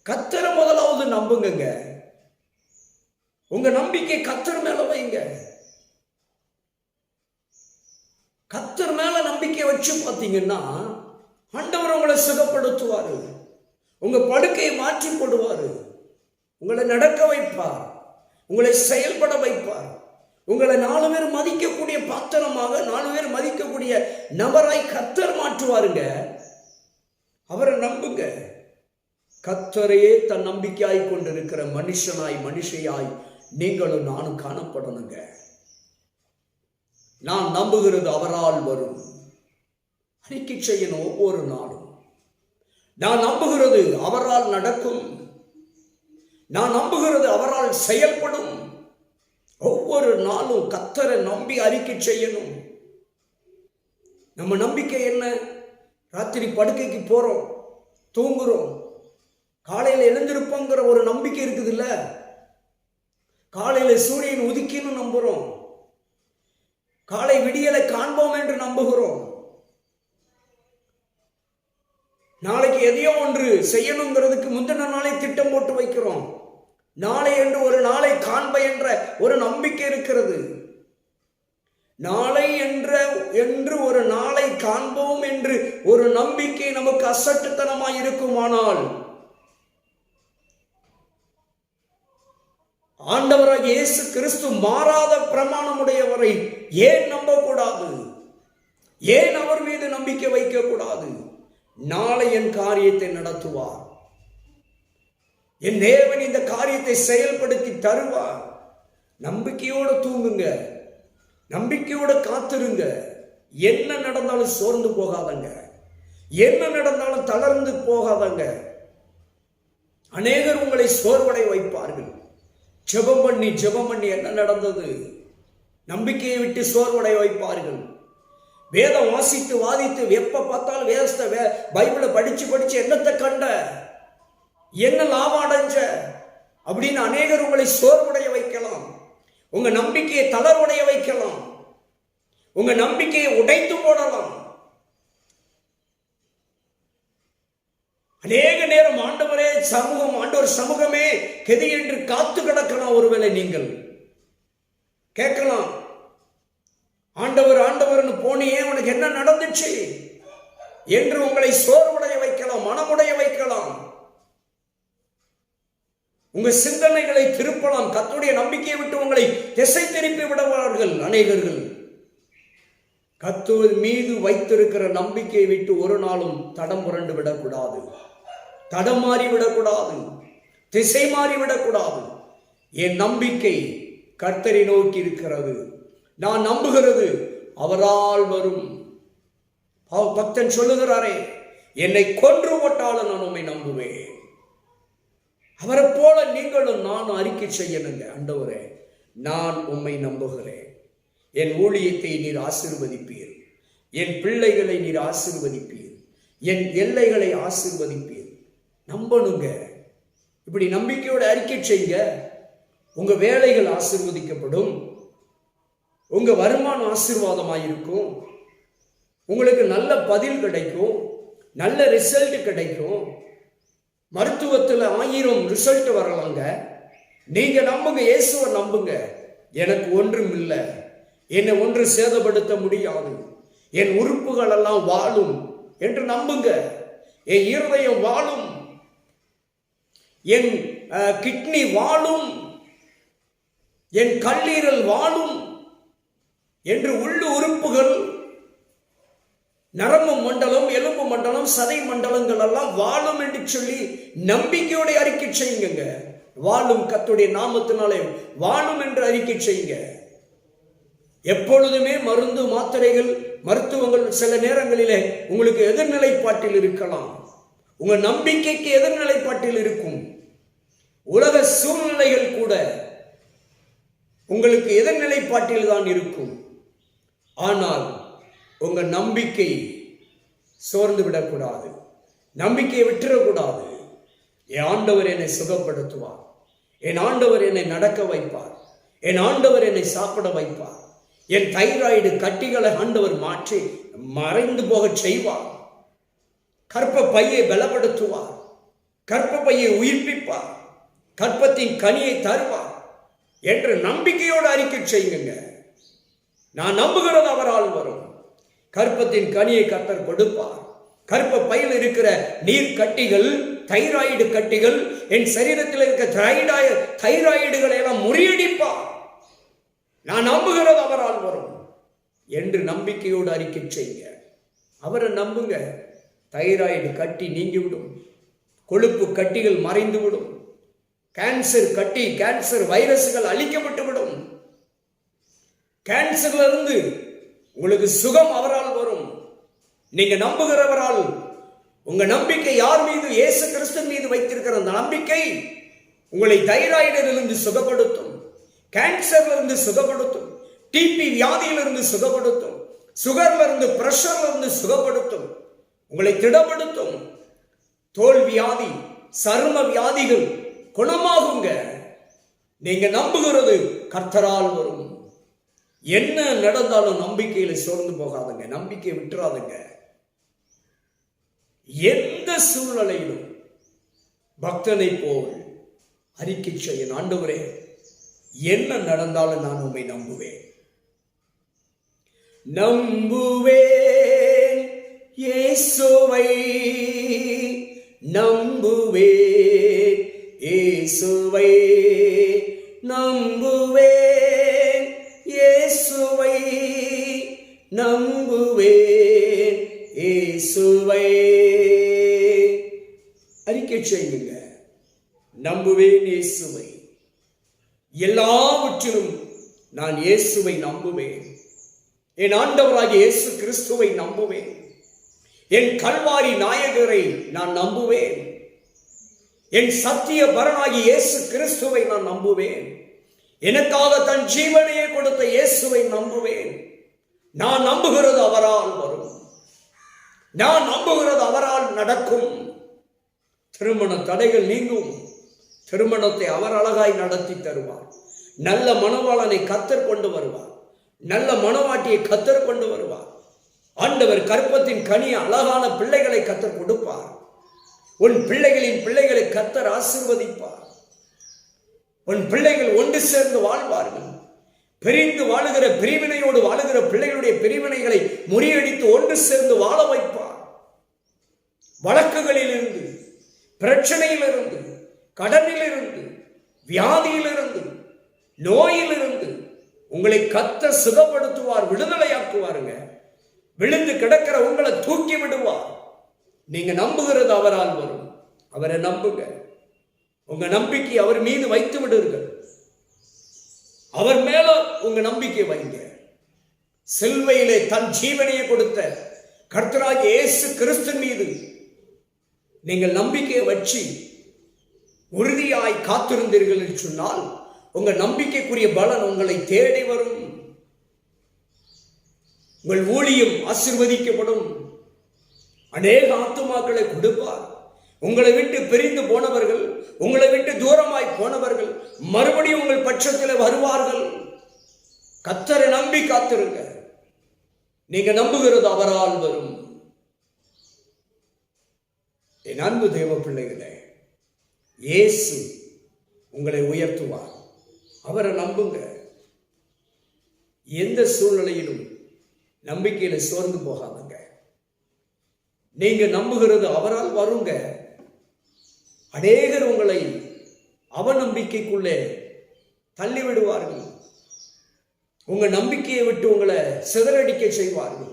கர்த்தரை முதலாவது நம்புங்க. உங்க நம்பிக்கை கர்த்தர் மேல வைங்க. கர்த்தர் மேல நம்பிக்கை வச்சு பார்த்தீங்கன்னா ஆண்டவர் உங்களை சுகப்படுத்துவாரு. உங்க படுக்கையை மாற்றி போடுவாரு. உங்களை நடக்க வைப்பார். உங்களை செயல்பட வைப்பார். உங்களை 4 பேர் மதிக்கக்கூடிய பாத்திரமாக, 4 பேர் மதிக்கக்கூடிய நபராய் கர்த்தர் மாற்றுவாருங்க. அவரை நம்புங்க. கர்த்தரையே தன் நம்பிக்கையாய் கொண்டிருக்கிற மனுஷையாய் நீங்களும் நானும் காணப்படணுங்க. நான் நம்புகிறது அவரால் வரும். அறிக்கை செய்யணும் ஒவ்வொரு நாளும். நான் நம்புகிறது அவரால் நடக்கும். நான் நம்புகிறது அவரால் செயல்படும். ஒவ்வொரு நாளும் கர்த்தரை நம்பி அறிக்கை செய்யணும். நம்ம நம்பிக்கை என்ன? ராத்திரி படுக்கைக்கு போறோம், தூங்குறோம், காலையில் எழுந்திருப்போங்கிற ஒரு நம்பிக்கை இருக்குது இல்ல? காலையில சூரியன் உதிக்கின்னு நம்புறோம். காலை விடியலை காண்போம் என்று நம்புகிறோம். நாளைக்கு எதையோ ஒன்று செய்யணுங்கிறதுக்கு முந்தின நாளை திட்டம் போட்டு வைக்கிறோம். நாளை என்று ஒரு நாளை காண்ப என்ற ஒரு நம்பிக்கை இருக்கிறது. நாளை என்று ஒரு நாளை காண்போம் என்று ஒரு நம்பிக்கை நமக்கு அசட்டுத்தனமாய் இருக்குமானால் ஆண்டவராக இயேசு கிறிஸ்து மாறாத பிரமாணமுடையவரை ஏன் நம்பக்கூடாது? ஏன் அவர் மீது நம்பிக்கை வைக்க கூடாது? நாளை என் காரியத்தை நடத்துவார். என் தேவன் இந்த காரியத்தை செயல்படுத்தி தருவார். நம்பிக்கையோடு தூங்குங்க, நம்பிக்கையோடு காத்திருங்க. என்ன நடந்தாலும் சோர்ந்து போகாதங்க, என்ன நடந்தாலும் தளர்ந்து போகாதங்க. அநேகர் உங்களை சோர்வடை வைப்பார்கள். ஜெபம் பண்ணி என்ன நடந்தது? நம்பிக்கையை விட்டு சோர்வடை வைப்பார்கள். வேதம் வாசித்து வாதித்து எப்ப பார்த்தாலும் வேதத்தை பைபிளை படிச்சு என்னத்தை கண்ட, என்ன லாபம் அடைஞ்ச அப்படின்னு அநேகர் உங்களை சோர்வுடைய வைக்கலாம். உங்க நம்பிக்கையை தளர்வுடைய வைக்கலாம். உங்க நம்பிக்கையை உடைத்து போடலாம். அநேக நேரம் ஆண்டவர் சமூகமே கெதி என்று காத்து கிடக்கலாம். ஒருவேளை நீங்கள் கேட்கலாம், ஆண்டவர்னு போனியே, உனக்கு என்ன நடந்துச்சு என்று உங்களை சோர்வுடைய வைக்கலாம், மனமுடைய வைக்கலாம். உங்க சிந்தனைகளை திருப்பலாம். கர்த்தருடைய நம்பிக்கையை விட்டு உங்களை திசை திருப்பி விடுவார்கள் அநேகர்கள். கர்த்தர் மீது வைத்திருக்கிற நம்பிக்கையை விட்டு ஒரு நாளும் தடம் புரண்டு விடக்கூடாது, தடம் மாறி விடக்கூடாது, திசை மாறி விடக்கூடாது. என் நம்பிக்கை கர்த்தரை நோக்கி இருக்கிறது. நான் நம்புகிறது அவரால் வரும். பக்தன் சொல்லுகிறாரே, என்னை கொன்று போட்டாலும் நான் உம்மை நம்புவேன். அவரை போல நீங்களும் நானும் அறிக்கை செய்யணுங்க. ஆண்டவரே, நான் உம்மை நம்புகிறேன். என் ஊழியத்தை நீர் ஆசீர்வதிப்பீர். என் பிள்ளைகளை நீர் ஆசீர்வதிப்பீர். என் எல்லைகளை ஆசீர்வதிப்பீர். நம்பணுங்க. இப்படி நம்பிக்கையோட அறிக்கை செய்யுங்க. உங்க வேலைகள் ஆசீர்வதிக்கப்படும். உங்க வருமானம் ஆசீர்வாதமாயிருக்கும். உங்களுக்கு நல்ல பதில் கிடைக்கும், நல்ல ரிசல்ட் கிடைக்கும். மருத்துவத்தில் 1000 ரிசல்ட் வரலாங்க. நீங்க நம்புங்க, இயேசுவை நம்புங்க. எனக்கு ஒன்றும் இல்லை, என்னை ஒன்று சேதப்படுத்த முடியாது, என் உறுப்புகள் எல்லாம் வாழும் என்று நம்புங்க. என் இருதயம் வாழும், என் கிட்னி வாழும், என் கல்லீரல் வாழும் என்று உள்ளு உறுப்புகள், நரம்பு மண்டலம், எலும்பு மண்டலம், சதை மண்டலங்கள் எல்லாம் வாழும் என்று சொல்லி நம்பிக்கையோட அறிக்கை செய்யுங்க. வாழும், கர்த்தருடைய நாமத்தினாலே வாழும் என்று அறிக்கை செய்யுங்க. எப்பொழுதுமே மருந்து மாத்திரைகள் மருத்துவங்கள் சில நேரங்களிலே உங்களுக்கு எதிர்நிலைப்பாட்டில் இருக்கலாம். உங்க நம்பிக்கைக்கு எதிர்நிலைப்பாட்டில் இருக்கும். உலக சூழ்நிலைகள் கூட உங்களுக்கு எதிர்நிலைப்பாட்டில் தான் இருக்கும். ஆனால் உங்க நம்பிக்கை சோர்ந்து விடக்கூடாது, நம்பிக்கையை விட்டுறக்கூடாது. என் ஆண்டவர் என்னை சுகப்படுத்துவார், என் ஆண்டவர் என்னை நடக்க வைப்பார், என் ஆண்டவர் என்னை சாப்பிட வைப்பார், என் தைராய்டு கட்டிகளை ஆண்டவர் மாற்றி மறைந்து போக செய்வார், கற்ப பையை பலப்படுத்துவார், கற்ப பையை உயிர்ப்பிப்பார், கற்பத்தின் கனியை தருவார் என்று நம்பிக்கையோடு அறிக்கை செய்யுங்க. நான் நம்புகிறது அவரால் வரும். கற்பத்தின் கனியை கர்த்தர் கொடுப்பார். கற்ப பையில் இருக்கிற நீர் கட்டிகள், தைராய்டு கட்டிகள், என் சரீரத்தில் இருக்க தைராய்டுகளை எல்லாம் முறியடிப்பார். நான் நம்புகிறது அவரால் வரும் என்று நம்பிக்கையோடு அறிக்கை செய்யுங்க. அவரை நம்புங்க. தைராய்டு கட்டி நீங்கிவிடும், கொழுப்பு கட்டிகள் மறைந்துவிடும், கேன்சர் கட்டி, கேன்சர் வைரஸ்கள் அழிக்கப்பட்டு விடும். கேன்சர்ல இருந்து உங்களுக்கு சுகம் அவரால் வரும். நீங்க நம்புகிறவரால். உங்க நம்பிக்கை யார் மீது? இயேசு கிறிஸ்து மீது வைத்திருக்கிற அந்த நம்பிக்கை உங்களை தைராய்டிலிருந்து சுகப்படுத்தும், கேன்சர்ல இருந்து சுகப்படுத்தும், டிபி வியாதியிலிருந்து சுகப்படுத்தும், சுகர்ல இருந்து, பிரஷர்ல இருந்து சுகப்படுத்தும், உங்களை திடப்படுத்தும். தோல் வியாதி, சரும வியாதிகள் குணமாகுங்க. நீங்க நம்புகிறது கர்த்தரால் வரும். என்ன நடந்தாலும் நம்பிக்கையில சோர்ந்து போகாதுங்க, நம்பிக்கையை விட்டுறாதுங்க. எந்த சூழ்நிலையிலும் பக்தனை போல் அறிக்கை செய்ய, ஆண்டவரே என்ன நடந்தாலும் நான் உம்மை நம்புவேன், நம்புவேன் இயேசுவை, நம்புவேன் இயேசுவை, நம்புவேன் இயேசுவை, நம்புவேன் இயேசுவை. அறிக்கை செய்யுங்க. நம்புவேன் இயேசுவை. எல்லாவற்றிலும் நான் இயேசுவை நம்புவேன். என் ஆண்டவராகிய இயேசு கிறிஸ்துவை நம்புவேன். என் கல்வாரி நாயகரை நான் நம்புவேன். என் சத்திய பரனாகிய இயேசு கிறிஸ்துவை நான் நம்புவேன். எனக்காக தன் ஜீவனையே கொடுத்த இயேசுவை நம்புவேன். நான் நம்புகிறது அவரால் வரும். நான் நம்புகிறது அவரால் நடக்கும். திருமண தடைகள் நீங்கும். திருமணத்தை அவர் அழகாய் நடத்தி தருவார். நல்ல மணவாளனை கர்த்தர் கொண்டு வருவார். நல்ல மணவாட்டியை கர்த்தர் கொண்டு வருவார். ஆண்டவர் கற்பத்தின் கனி அழகான பிள்ளைகளை கர்த்தர் கொடுப்பார். உன் பிள்ளைகளின் பிள்ளைகளை கர்த்தர் ஆசீர்வதிப்பார். உன் பிள்ளைகள் ஒன்று சேர்ந்து வாழ்வார்கள். பிரிந்து வாழுகிற, பிரிவினையோடு வாழுகிற பிள்ளைகளுடைய பிரிவினைகளை முறியடித்து ஒன்று சேர்ந்து வாழ வைப்பார். வழக்குகளிலிருந்து, பிரச்சனையிலிருந்து, கடனிலிருந்து, வியாதியிலிருந்து, நோயிலிருந்து உங்களை கர்த்தர் சுகப்படுத்துவார், விடுதலையாக்குவாருங்க. விழுந்து கிடக்கிற உங்களை தூக்கி விடுவார். நீங்க நம்புகிறது அவரால் வரும். அவரை நம்புங்க. உங்க நம்பிக்கை அவர் மீது வைத்து விடுங்கள். அவர் மேல உங்க நம்பிக்கை வைங்க. சிலுவையிலே தன் ஜீவனையை கொடுத்த கர்த்தராகிய இயேசு கிறிஸ்து மீது நீங்கள் நம்பிக்கையை வச்சு உறுதியாய் காத்திருந்தீர்கள் என்று சொன்னால் உங்க நம்பிக்கைக்குரிய பலன் உங்களை தேடி வரும். உங்கள் ஊழியம் ஆசீர்வதிக்கப்படும். அநேக ஆத்துமாக்களை கொடுப்பார். உங்களை விட்டு பிரிந்து போனவர்கள், உங்களை விட்டு தூரமாய் போனவர்கள் மறுபடியும் உங்கள் பட்சத்தில் வருவார்கள். கர்த்தரை நம்பி காத்திருங்க. நீங்க நம்புகிறது அவரால் வரும். என் அன்பு தேவ பிள்ளைகளே, இயேசு உங்களை உயர்த்துவார். அவரை நம்புங்க. எந்த சூழ்நிலையிலும் நம்பிக்கையில சோர்ந்து போகாதுங்க. நீங்க நம்புகிறது அவரால் வருங்க. அநேகர் உங்களை அவநம்பிக்கைக்குள்ளே தள்ளிவிடுவார்கள். உங்க நம்பிக்கையை விட்டு உங்களை சிதறடிக்க செய்வார்கள்.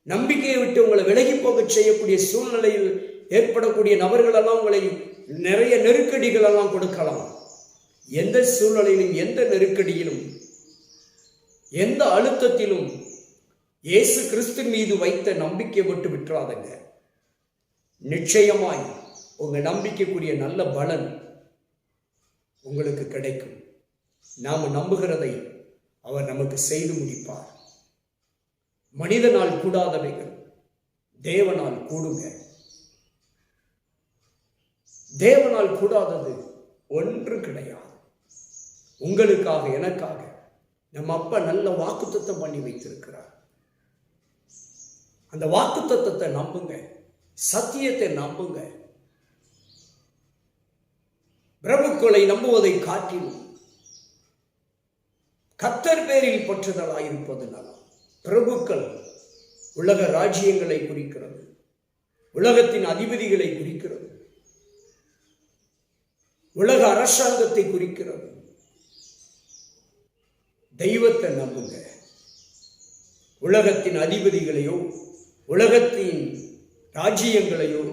நம்பிக்கையை விட்டு உங்களை விலகி போக செய்யக்கூடிய சூழ்நிலையில் ஏற்படக்கூடிய நபர்கள் எல்லாம் உங்களை நிறைய நெருக்கடிகள் எல்லாம் கொடுக்கலாம். எந்த சூழ்நிலையிலும், எந்த நெருக்கடியிலும், எந்த அழுத்தத்திலும் இயேசு கிறிஸ்து மீது வைத்த நம்பிக்கை விட்டு விட்டுறாதங்க. நிச்சயமாய் உங்க நம்பிக்கைக்குரிய நல்ல பலன் உங்களுக்கு கிடைக்கும். நாம நம்புகிறதை அவர் நமக்கு செய்து முடிப்பார். மனிதனால் கூடாதவைகள் தேவனால் கூடுங்க. தேவனால் கூடாதது ஒன்று கிடையாது. உங்களுக்காக, எனக்காக நம்ம அப்பா நல்ல வாக்குத்தத்தம் பண்ணி வைத்திருக்கிறார். அந்த வாக்குத்தத்தத்தை நம்புங்க, சத்தியத்தை நம்புங்க. பிரபுக்களை நம்புவதை காட்டிலும் கர்த்தர் பேரில் பற்றுதலாயிருப்பது நலம். பிரபுக்கள் உலக ராஜ்யங்களை குறிக்கிறது, உலகத்தின் அதிபதிகளை குறிக்கிறது, உலக அரசாங்கத்தை குறிக்கிறது. தெய்வத்தை நம்புங்க. உலகத்தின் அதிபதிகளையோ, உலகத்தின் ராஜ்யங்களையோ,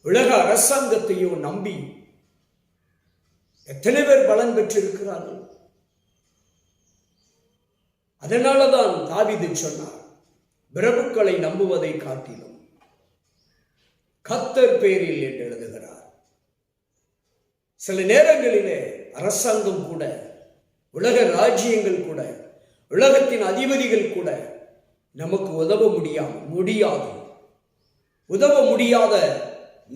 உலக அரசாங்கத்தையோ நம்பி எத்தனை பேர் பலன் பெற்றிருக்கிறார்கள். அதனாலதான் தாவீது சொன்னார், பிரபுக்களை நம்புவதை காட்டிலும் கர்த்தர் பேரில் என்று எழுதுகிறார். சில நேரங்களிலே அரசாங்கம் கூட, உலக ராஜ்யங்கள் கூட, உலகத்தின் அதிபதிகள் கூட நமக்கு உதவ முடியாது. உதவ முடியாத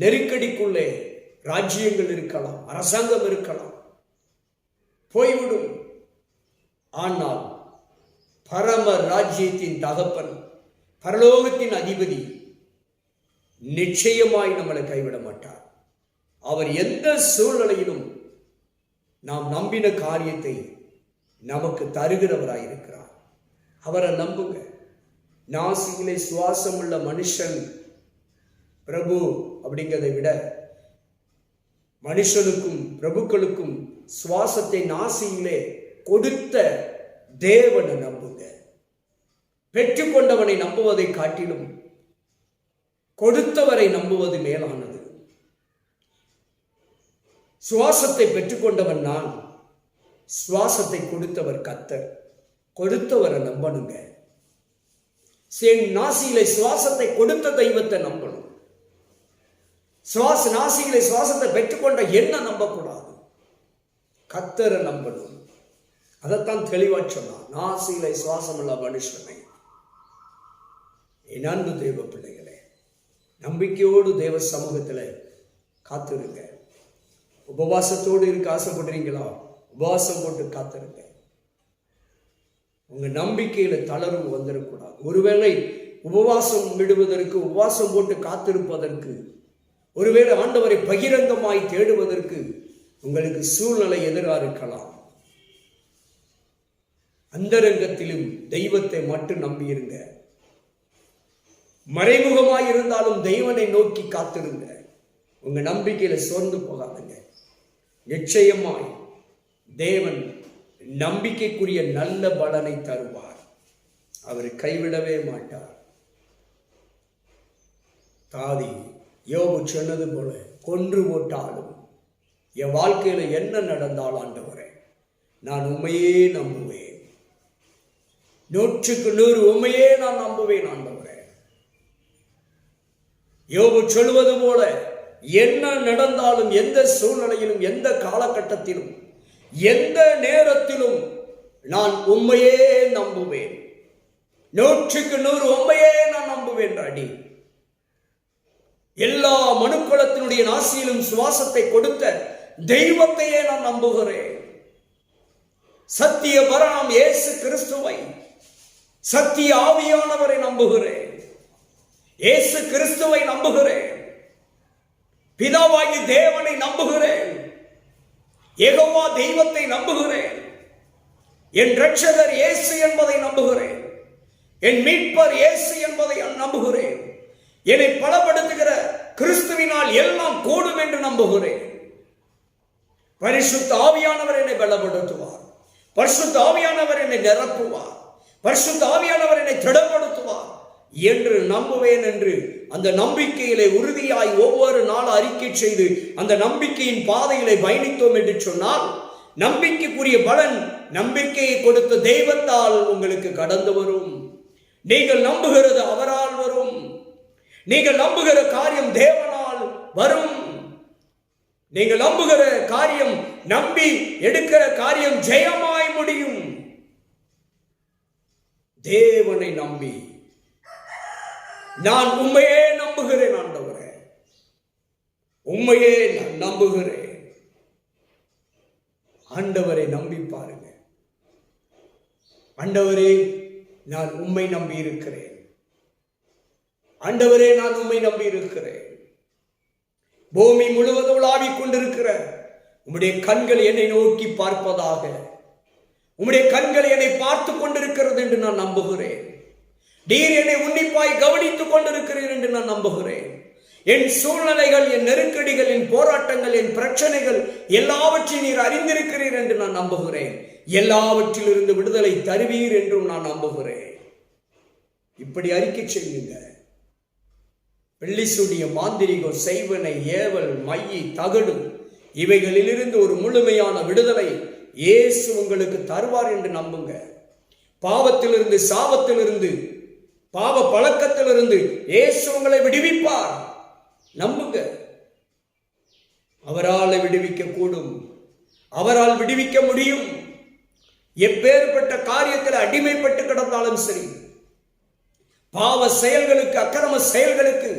நெருக்கடிக்குள்ளே ராஜ்யங்கள் இருக்கலாம், அரசாங்கம் இருக்கலாம், போய்விடும். ஆனால் பரம ராஜ்யத்தின் தகப்பன், பரலோகத்தின் அதிபதி நிச்சயமாய் நம்மளை கைவிட மாட்டார். அவர் எந்த சூழ்நிலையிலும் நாம் நம்பின காரியத்தை நமக்கு தருகிறவராயிருக்கிறார். அவரை நம்புங்க. நாசியிலே சுவாசம் உள்ள மனுஷன் பிரபு அப்படிங்கிறதை விட, மனுஷனுக்கும் பிரபுக்களுக்கும் சுவாசத்தை நாசியிலே கொடுத்த தேவனை நம்புங்க. பெற்றுக்கொண்டவனை நம்புவதை காட்டிலும் கொடுத்தவரை நம்புவது மேலானது. சுவாசத்தை பெற்றுக்கொண்டவன் நான், சுவாசத்தை கொடுத்தவர் கர்த்தர். கொடுத்தவரை நம்பணுங்க. நாசியிலே சுவாசத்தை கொடுத்த தெய்வத்தை நம்பணும். நாசியிலே சுவாசத்தை பெற்றுக்கொண்ட என்ன நம்பக்கூடாது, கர்த்தரை நம்பணும். அதைத்தான் தெளிவா சொன்னான், நாசியிலே சுவாசம் உள்ள மனுஷனை. என் அன்பு தேவ பிள்ளைகளே, நம்பிக்கையோடு தேவ சமூகத்தில் காத்திருங்க. உபவாசத்தோடு இருக்க ஆசைப்படுறீங்களா? உபவாசம் போட்டு காத்திருங்க. உங்க நம்பிக்கையில தளர்வு வந்துடக்கூடாது. ஒருவேளை உபவாசம் விடுவதற்கு, உபவாசம் போட்டு காத்திருப்பதற்கு, ஒருவேளை ஆண்டவரை பகிரங்கமாய் தேடுவதற்கு உங்களுக்கு சூழ்நிலை எதிராக இருக்கலாம். அந்தரங்கத்திலும் தெய்வத்தை மட்டும் நம்பியிருங்க. மறைமுகமாய் இருந்தாலும் தெய்வனை நோக்கி காத்திருங்க. உங்க நம்பிக்கையில சோர்ந்து போகாதுங்க. நிச்சயமாய் தேவன் நம்பிக்கைக்குரிய நல்ல பலனை தருவார். அவர் கைவிடவே மாட்டார். தாதி யோபு சொன்னது போல, கொன்று போட்டாலும் என் வாழ்க்கையில என்ன நடந்தாலும் ஆண்டவரே, நான் உண்மையே நம்புவேன். 100க்கு 100 உண்மையே நான் நம்புவேன் ஆண்டவரே. யோபு சொல்வது போல, என்ன நடந்தாலும், எந்த சூழ்நிலையிலும், எந்த காலகட்டத்திலும், எந்த நேரத்திலும் நான் உண்மையே நம்புவேன். 100க்கு 100 உண்மையே நான் நம்புவேன். அடி எல்லா மனுக்குலத்தினுடைய நாசியிலும் சுவாசத்தை கொடுத்த தெய்வத்தையே நான் நம்புகிறேன். சத்திய பரணம் இயேசு கிறிஸ்துவை, சத்திய ஆவியானவரை நம்புகிறேன். இயேசு கிறிஸ்துவை நம்புகிறேன். பிதாவாகி தேவனை நம்புகிறேன். யெகோவா தெய்வத்தை நம்புகிறேன். என் இரட்சகர் இயேசு என்பதை நம்புகிறேன். என் மீட்பர் இயேசு என்பதை நம்புகிறேன். என்னை பலப்படுத்துகிற கிறிஸ்துவினால் எல்லாம் கூடும் என்று நம்புகிறேன். பரிசுத்த ஆவியானவர் என்னை பலப்படுத்துவார். பரிசுத்த ஆவியானவர் என்னை நிரப்புவார். பரிசுத்த ஆவியானவர் என்னை திடப்படுத்துவார் என்று நம்புவேன் என்று அந்த நம்பிக்கையிலே உறுதியாய் ஒவ்வொரு நாள் அறிக்கை செய்து அந்த நம்பிக்கையின் பாதையிலே பயணித்தோம் என்று சொன்னால், நம்பிக்கைக்குரிய பலன் நம்பிக்கையை கொடுத்த தெய்வத்தால் உங்களுக்கு கடந்து வரும். நீங்கள் நம்புகிறது அவரால் வரும். நீங்கள் நம்புகிற காரியம் தேவனால் வரும். நீங்கள் நம்புகிற காரியம், நம்பி எடுக்கிற காரியம் ஜெயமாய் முடியும். தேவனை நம்பி நான் உம்மையே நம்புகிறேன் ஆண்டவரே, உம்மையே நான் நம்புகிறேன். ஆண்டவரை நம்பி பாருங்க. ஆண்டவரே, நான் உம்மை நம்பி இருக்கிறேன். ஆண்டவரே, நான் உம்மை நம்பி இருக்கிறேன். பூமி முழுவதும் உலாவிக் கொண்டிருக்கிற உம்முடைய கண்கள் என்னை நோக்கி பார்ப்பதாக. உம்முடைய கண்கள் என்னை பார்த்து கொண்டிருக்கிறது என்று நான் நம்புகிறேன். நீர் என்னை உன்னிப்பாய் கவனித்துக் கொண்டிருக்கிறீர் என்று நான் நம்புகிறேன். என் சூழ்நிலைகள், என் நெருக்கடிகள், என் போராட்டங்கள், என் பிரச்சனைகள் எல்லாவற்றையும் நீர் அறிந்திருக்கிறீர் என்று நான் நம்புகிறேன். எல்லாவற்றிலிருந்து விடுதலை தருவீர் என்றும் நான் நம்புகிறேன். இப்படி அறிக்கை செய்யுங்க. வெள்ளிசூடிய, மாந்திரிகம், செய்வனை, ஏவல், மையை, தகடு இவைகளிலிருந்து ஒரு முழுமையான விடுதலை இயேசு உங்களுக்கு தருவார் என்று நம்புங்க. பாவத்திலிருந்து, சாபத்திலிருந்து, பாவ பழக்கத்திலிருந்து இயேசு உங்களை விடுவிப்பார். நம்புங்க. அவரால் விடுவிக்க கூடும், அவரால் விடுவிக்க முடியும். எப்பேற்பட்ட காரியத்தில் அடிமைப்பட்டு கிடந்தாலும் சரி, பாவ செயல்களுக்கு, அக்கிரம செயல்களுக்கு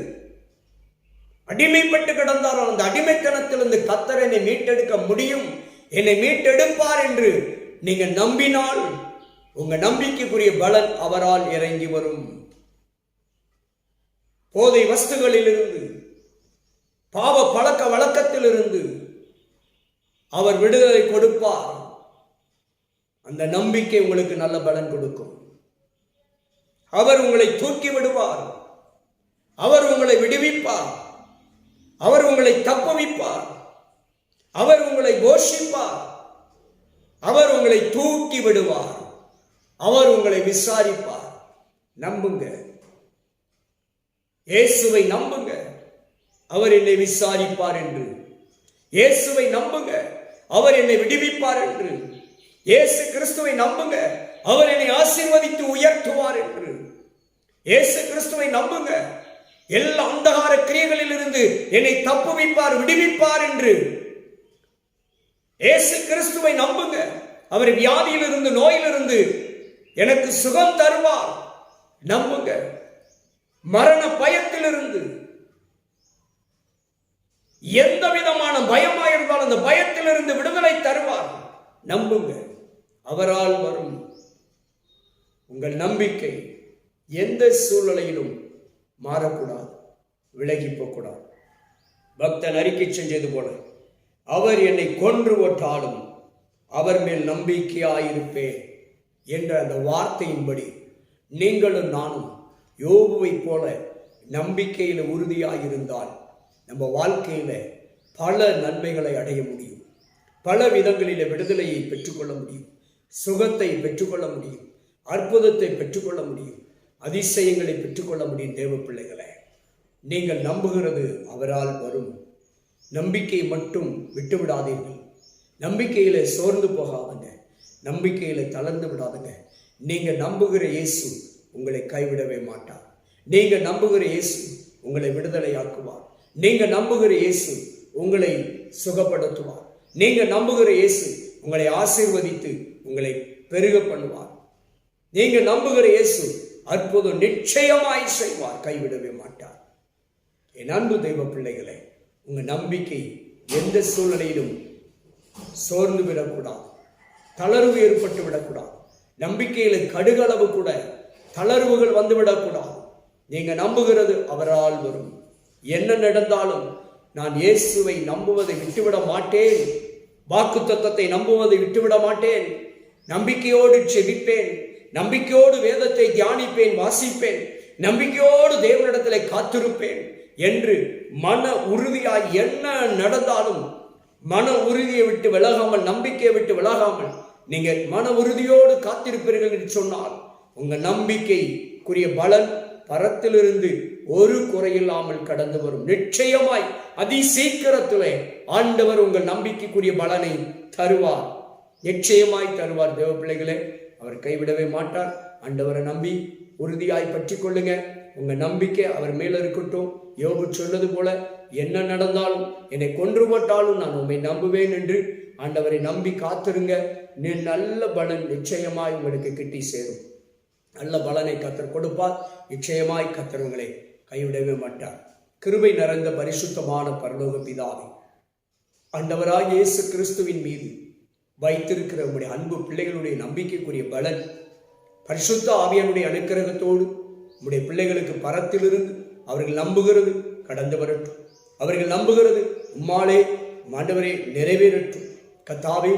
அடிமைப்பட்டு கிடந்தாலும் அந்த அடிமைத்தனத்திலிருந்து கர்த்தர் என்னை மீட்டெடுக்க முடியும், என்னை மீட்டெடுப்பார் என்று நீங்க நம்பினால் உங்க நம்பிக்கைக்குரிய பலன் அவரால் இறங்கி வரும். போதை வஸ்துகளிலிருந்து, பாவ பழக்க வழக்கத்திலிருந்து அவர் விடுதலை கொடுப்பார். அந்த நம்பிக்கை உங்களுக்கு நல்ல பலன் கொடுக்கும். அவர் உங்களை தூக்கி விடுவார். அவர் உங்களை விடுவிப்பார். அவர் உங்களை தப்புவிப்பார். அவர் உங்களை போஷிப்பார். அவர் உங்களை தூக்கி விடுவார். அவர் உங்களை விசாரிப்பார். நம்புங்க. இயேசுவை நம்புங்க. அவர் என்னை விசாரிப்பார் என்று. இயேசுவை நம்புங்க. அவர் என்னை விடுவிப்பார் என்று. இயேசு கிறிஸ்துவை நம்புங்க. அவர் என்னை ஆசீர்வதித்து உயர்த்துவார் என்று. இயேசு கிறிஸ்துவை நம்புங்க. எல்லா அந்தகார கிரியைகளில் இருந்து என்னை தப்புவிப்பார், விடுவிப்பார் என்று. இயேசு கிறிஸ்துவை நம்புங்க. அவர் வியாதியிலிருந்து, நோயிலிருந்து எனக்கு சுகம் தருவார். நம்புங்க. மரண பயத்திலிருந்து, எந்த விதமான பயமாயிருந்தாலும் அந்த பயத்திலிருந்து விடுதலை தருவார். நம்புங்க. அவரால் வரும். உங்கள் நம்பிக்கை எந்த சூழ்நிலையிலும் மாறக்கூடாது, விலகி போகக்கூடாது. பக்தன் அறிக்கை செஞ்சது போல, அவர் என்னை கொன்று போட்டாலும் அவர் மேல் நம்பிக்கையாயிருப்பேன் என்ற அந்த வார்த்தையின்படி நீங்களும் நானும் யோபுவை போல நம்பிக்கையில் உறுதியாயிருந்தால் நம்ம வாழ்க்கையில பல நன்மைகளை அடைய முடியும். பல விதங்களில விடுதலையை பெற்றுக்கொள்ள முடியும். சுகத்தை பெற்றுக்கொள்ள முடியும். அற்புதத்தை பெற்றுக்கொள்ள முடியும். அதிசயங்களை பெற்றுக்கொள்ள முடியும். தேவ பிள்ளைகளை, நீங்கள் நம்புகிறது அவரால் வரும். நம்பிக்கை மட்டும் விட்டுவிடாதீர்கள். நம்பிக்கையில சோர்ந்து போகாதுங்க. நம்பிக்கையில தளர்ந்து விடாதுங்க. நீங்க நம்புகிற இயேசு உங்களை கைவிடவே மாட்டார். நீங்க நம்புகிற இயேசு உங்களை விடுதலையாக்குவார். நீங்க நம்புகிற இயேசு உங்களை சுகப்படுத்துவார். நீங்க நம்புகிற இயேசு உங்களை ஆசீர்வதித்து உங்களை பெருக பண்ணுவார். நீங்க நம்புகிற இயேசு அற்புதம் நிச்சயமாய் செய்வார், கைவிடவே மாட்டார். என் அன்பு தெய்வ பிள்ளைகளை, உங்க நம்பிக்கை எந்த சூழ்நிலையிலும் சோர்ந்து விடக்கூடாது, தளர்வு ஏற்பட்டு விடக்கூடாது. நம்பிக்கையில கடுகளவு கூட தளர்வுகள் வந்து விடக்கூடாது. நீங்க நம்புகிறது அவரால் வரும். என்ன நடந்தாலும் நான் இயேசுவை நம்புவதை விட்டுவிட மாட்டேன். வாக்கு தத்தத்தை நம்புவதை விட்டுவிட மாட்டேன். நம்பிக்கையோடு செபிப்பேன். நம்பிக்கையோடு வேதத்தை தியானிப்பேன், வாசிப்பேன். நம்பிக்கையோடு தேவனிடத்திலே காத்திருப்பேன் என்று மன உறுதியாய் என்ன நடந்தாலும் மன உறுதியை விட்டு விலகாமல், நம்பிக்கையை விட்டு விலகாமல் நீங்க மன உறுதியோடு காத்திருப்பீர்கள் என்று சொன்னால் உங்க நம்பிக்கைக்குரிய பலன் பரத்திலிருந்து ஒரு குறையில்லாமல் கடந்து வரும். நிச்சயமாய் அதிசீக்கிரத்திலே ஆண்டவர் உங்கள் நம்பிக்கைக்குரிய பலனை தருவார். நிச்சயமாய் தருவார். தேவ பிள்ளைகளே, அவர் கைவிடவே மாட்டார். ஆண்டவரை நம்பி உறுதியாய் பற்றி கொள்ளுங்க. உங்க நம்பிக்கை அவர் மேல இருக்கட்டும். யோபு சொன்னது போல, என்ன நடந்தாலும் என்னை கொன்று போட்டாலும் நான் உண்மை நம்புவேன் என்று ஆண்டவரை நம்பி காத்திருங்க. நல்ல பலன் நிச்சயமாய் உங்களுக்கு கிட்டி சேரும். நல்ல பலனை கர்த்தர் கொடுப்பார். நிச்சயமாய் கர்த்தர் உங்களை கைவிடவே மாட்டார். கிருபை நிறைந்த பரிசுத்தமான பரலோக பிதாவே, ஆண்டவராகிய இயேசு கிறிஸ்துவின் மீது வைத்திருக்கிற உங்களுடைய அன்பு பிள்ளைகளுடைய நம்பிக்கைக்குரிய பலன் பரிசுத்த ஆவியானுடைய அனுக்கிரகத்தோடு உங்களுடைய பிள்ளைகளுக்கு பரத்திலிருந்து அவர்கள் நம்புகிறது கடந்து வரட்டும். அவர்கள் நம்புகிறது உம்மாலே ஆண்டவரே நிறைவேறட்டும். கர்த்தாவே,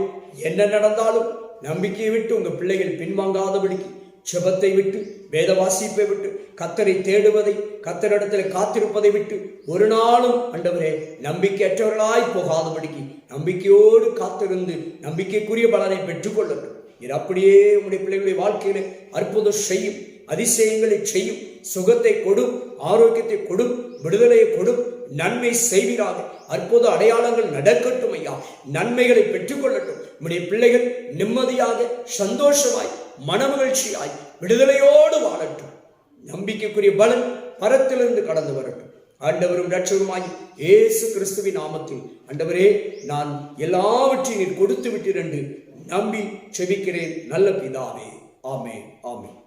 என்ன நடந்தாலும் நம்பிக்கையை விட்டு உங்கள் பிள்ளைகள் பின்வாங்காதபடிக்கு ஜெபத்தை விட்டு, வேத வாசிப்பை விட்டு, கர்த்தரை தேடுவதை, கர்த்தரிடத்தில் காத்திருப்பதை விட்டு ஒரு நாளும் ஆண்டவரே நம்பிக்கையற்றவர்களாய் போகாதபடிக்கு நம்பிக்கையோடு காத்திருந்து நம்பிக்கைக்குரிய பலனை பெற்றுக்கொள்ளட்டும். இது அப்படியே உங்களுடைய பிள்ளைகளுடைய வாழ்க்கையில அற்புதம் செய்யும், அதிசயங்களை செய்யும், சுகத்தை கொடும், ஆரோக்கியத்தை கொடும், விடுதலையை கொடும், நன்மை செய்வீராக. அற்புத அடையாளங்கள் நடக்கட்டும் ஐயா. நன்மைகளை பெற்றுக்கொள்ளட்டும். உம்முடைய பிள்ளைகள் நிம்மதியாக, சந்தோஷமாய், மனமகிழ்ச்சியாய், விடுதலையோடு வாழட்டும். நம்பிக்கைக்குரிய பலன் பரத்திலிருந்து கடந்து வரட்டும். ஆண்டவரும் இரட்சகருமாய் இயேசு கிறிஸ்துவின் நாமத்தில் ஆண்டவரே, நான் எல்லாவற்றையும் நீர் கொடுத்து விட்டீர் என்று நம்பி செபிக்கிறேன் நல்ல பிதாவே. ஆமென், ஆமென்.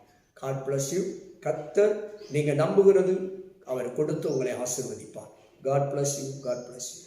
God bless you. கர்த்தர் நீங்க நம்புகிறது அவர் கொடுத்து உங்களை ஆசீர்வதிப்பார். God bless you. God bless you.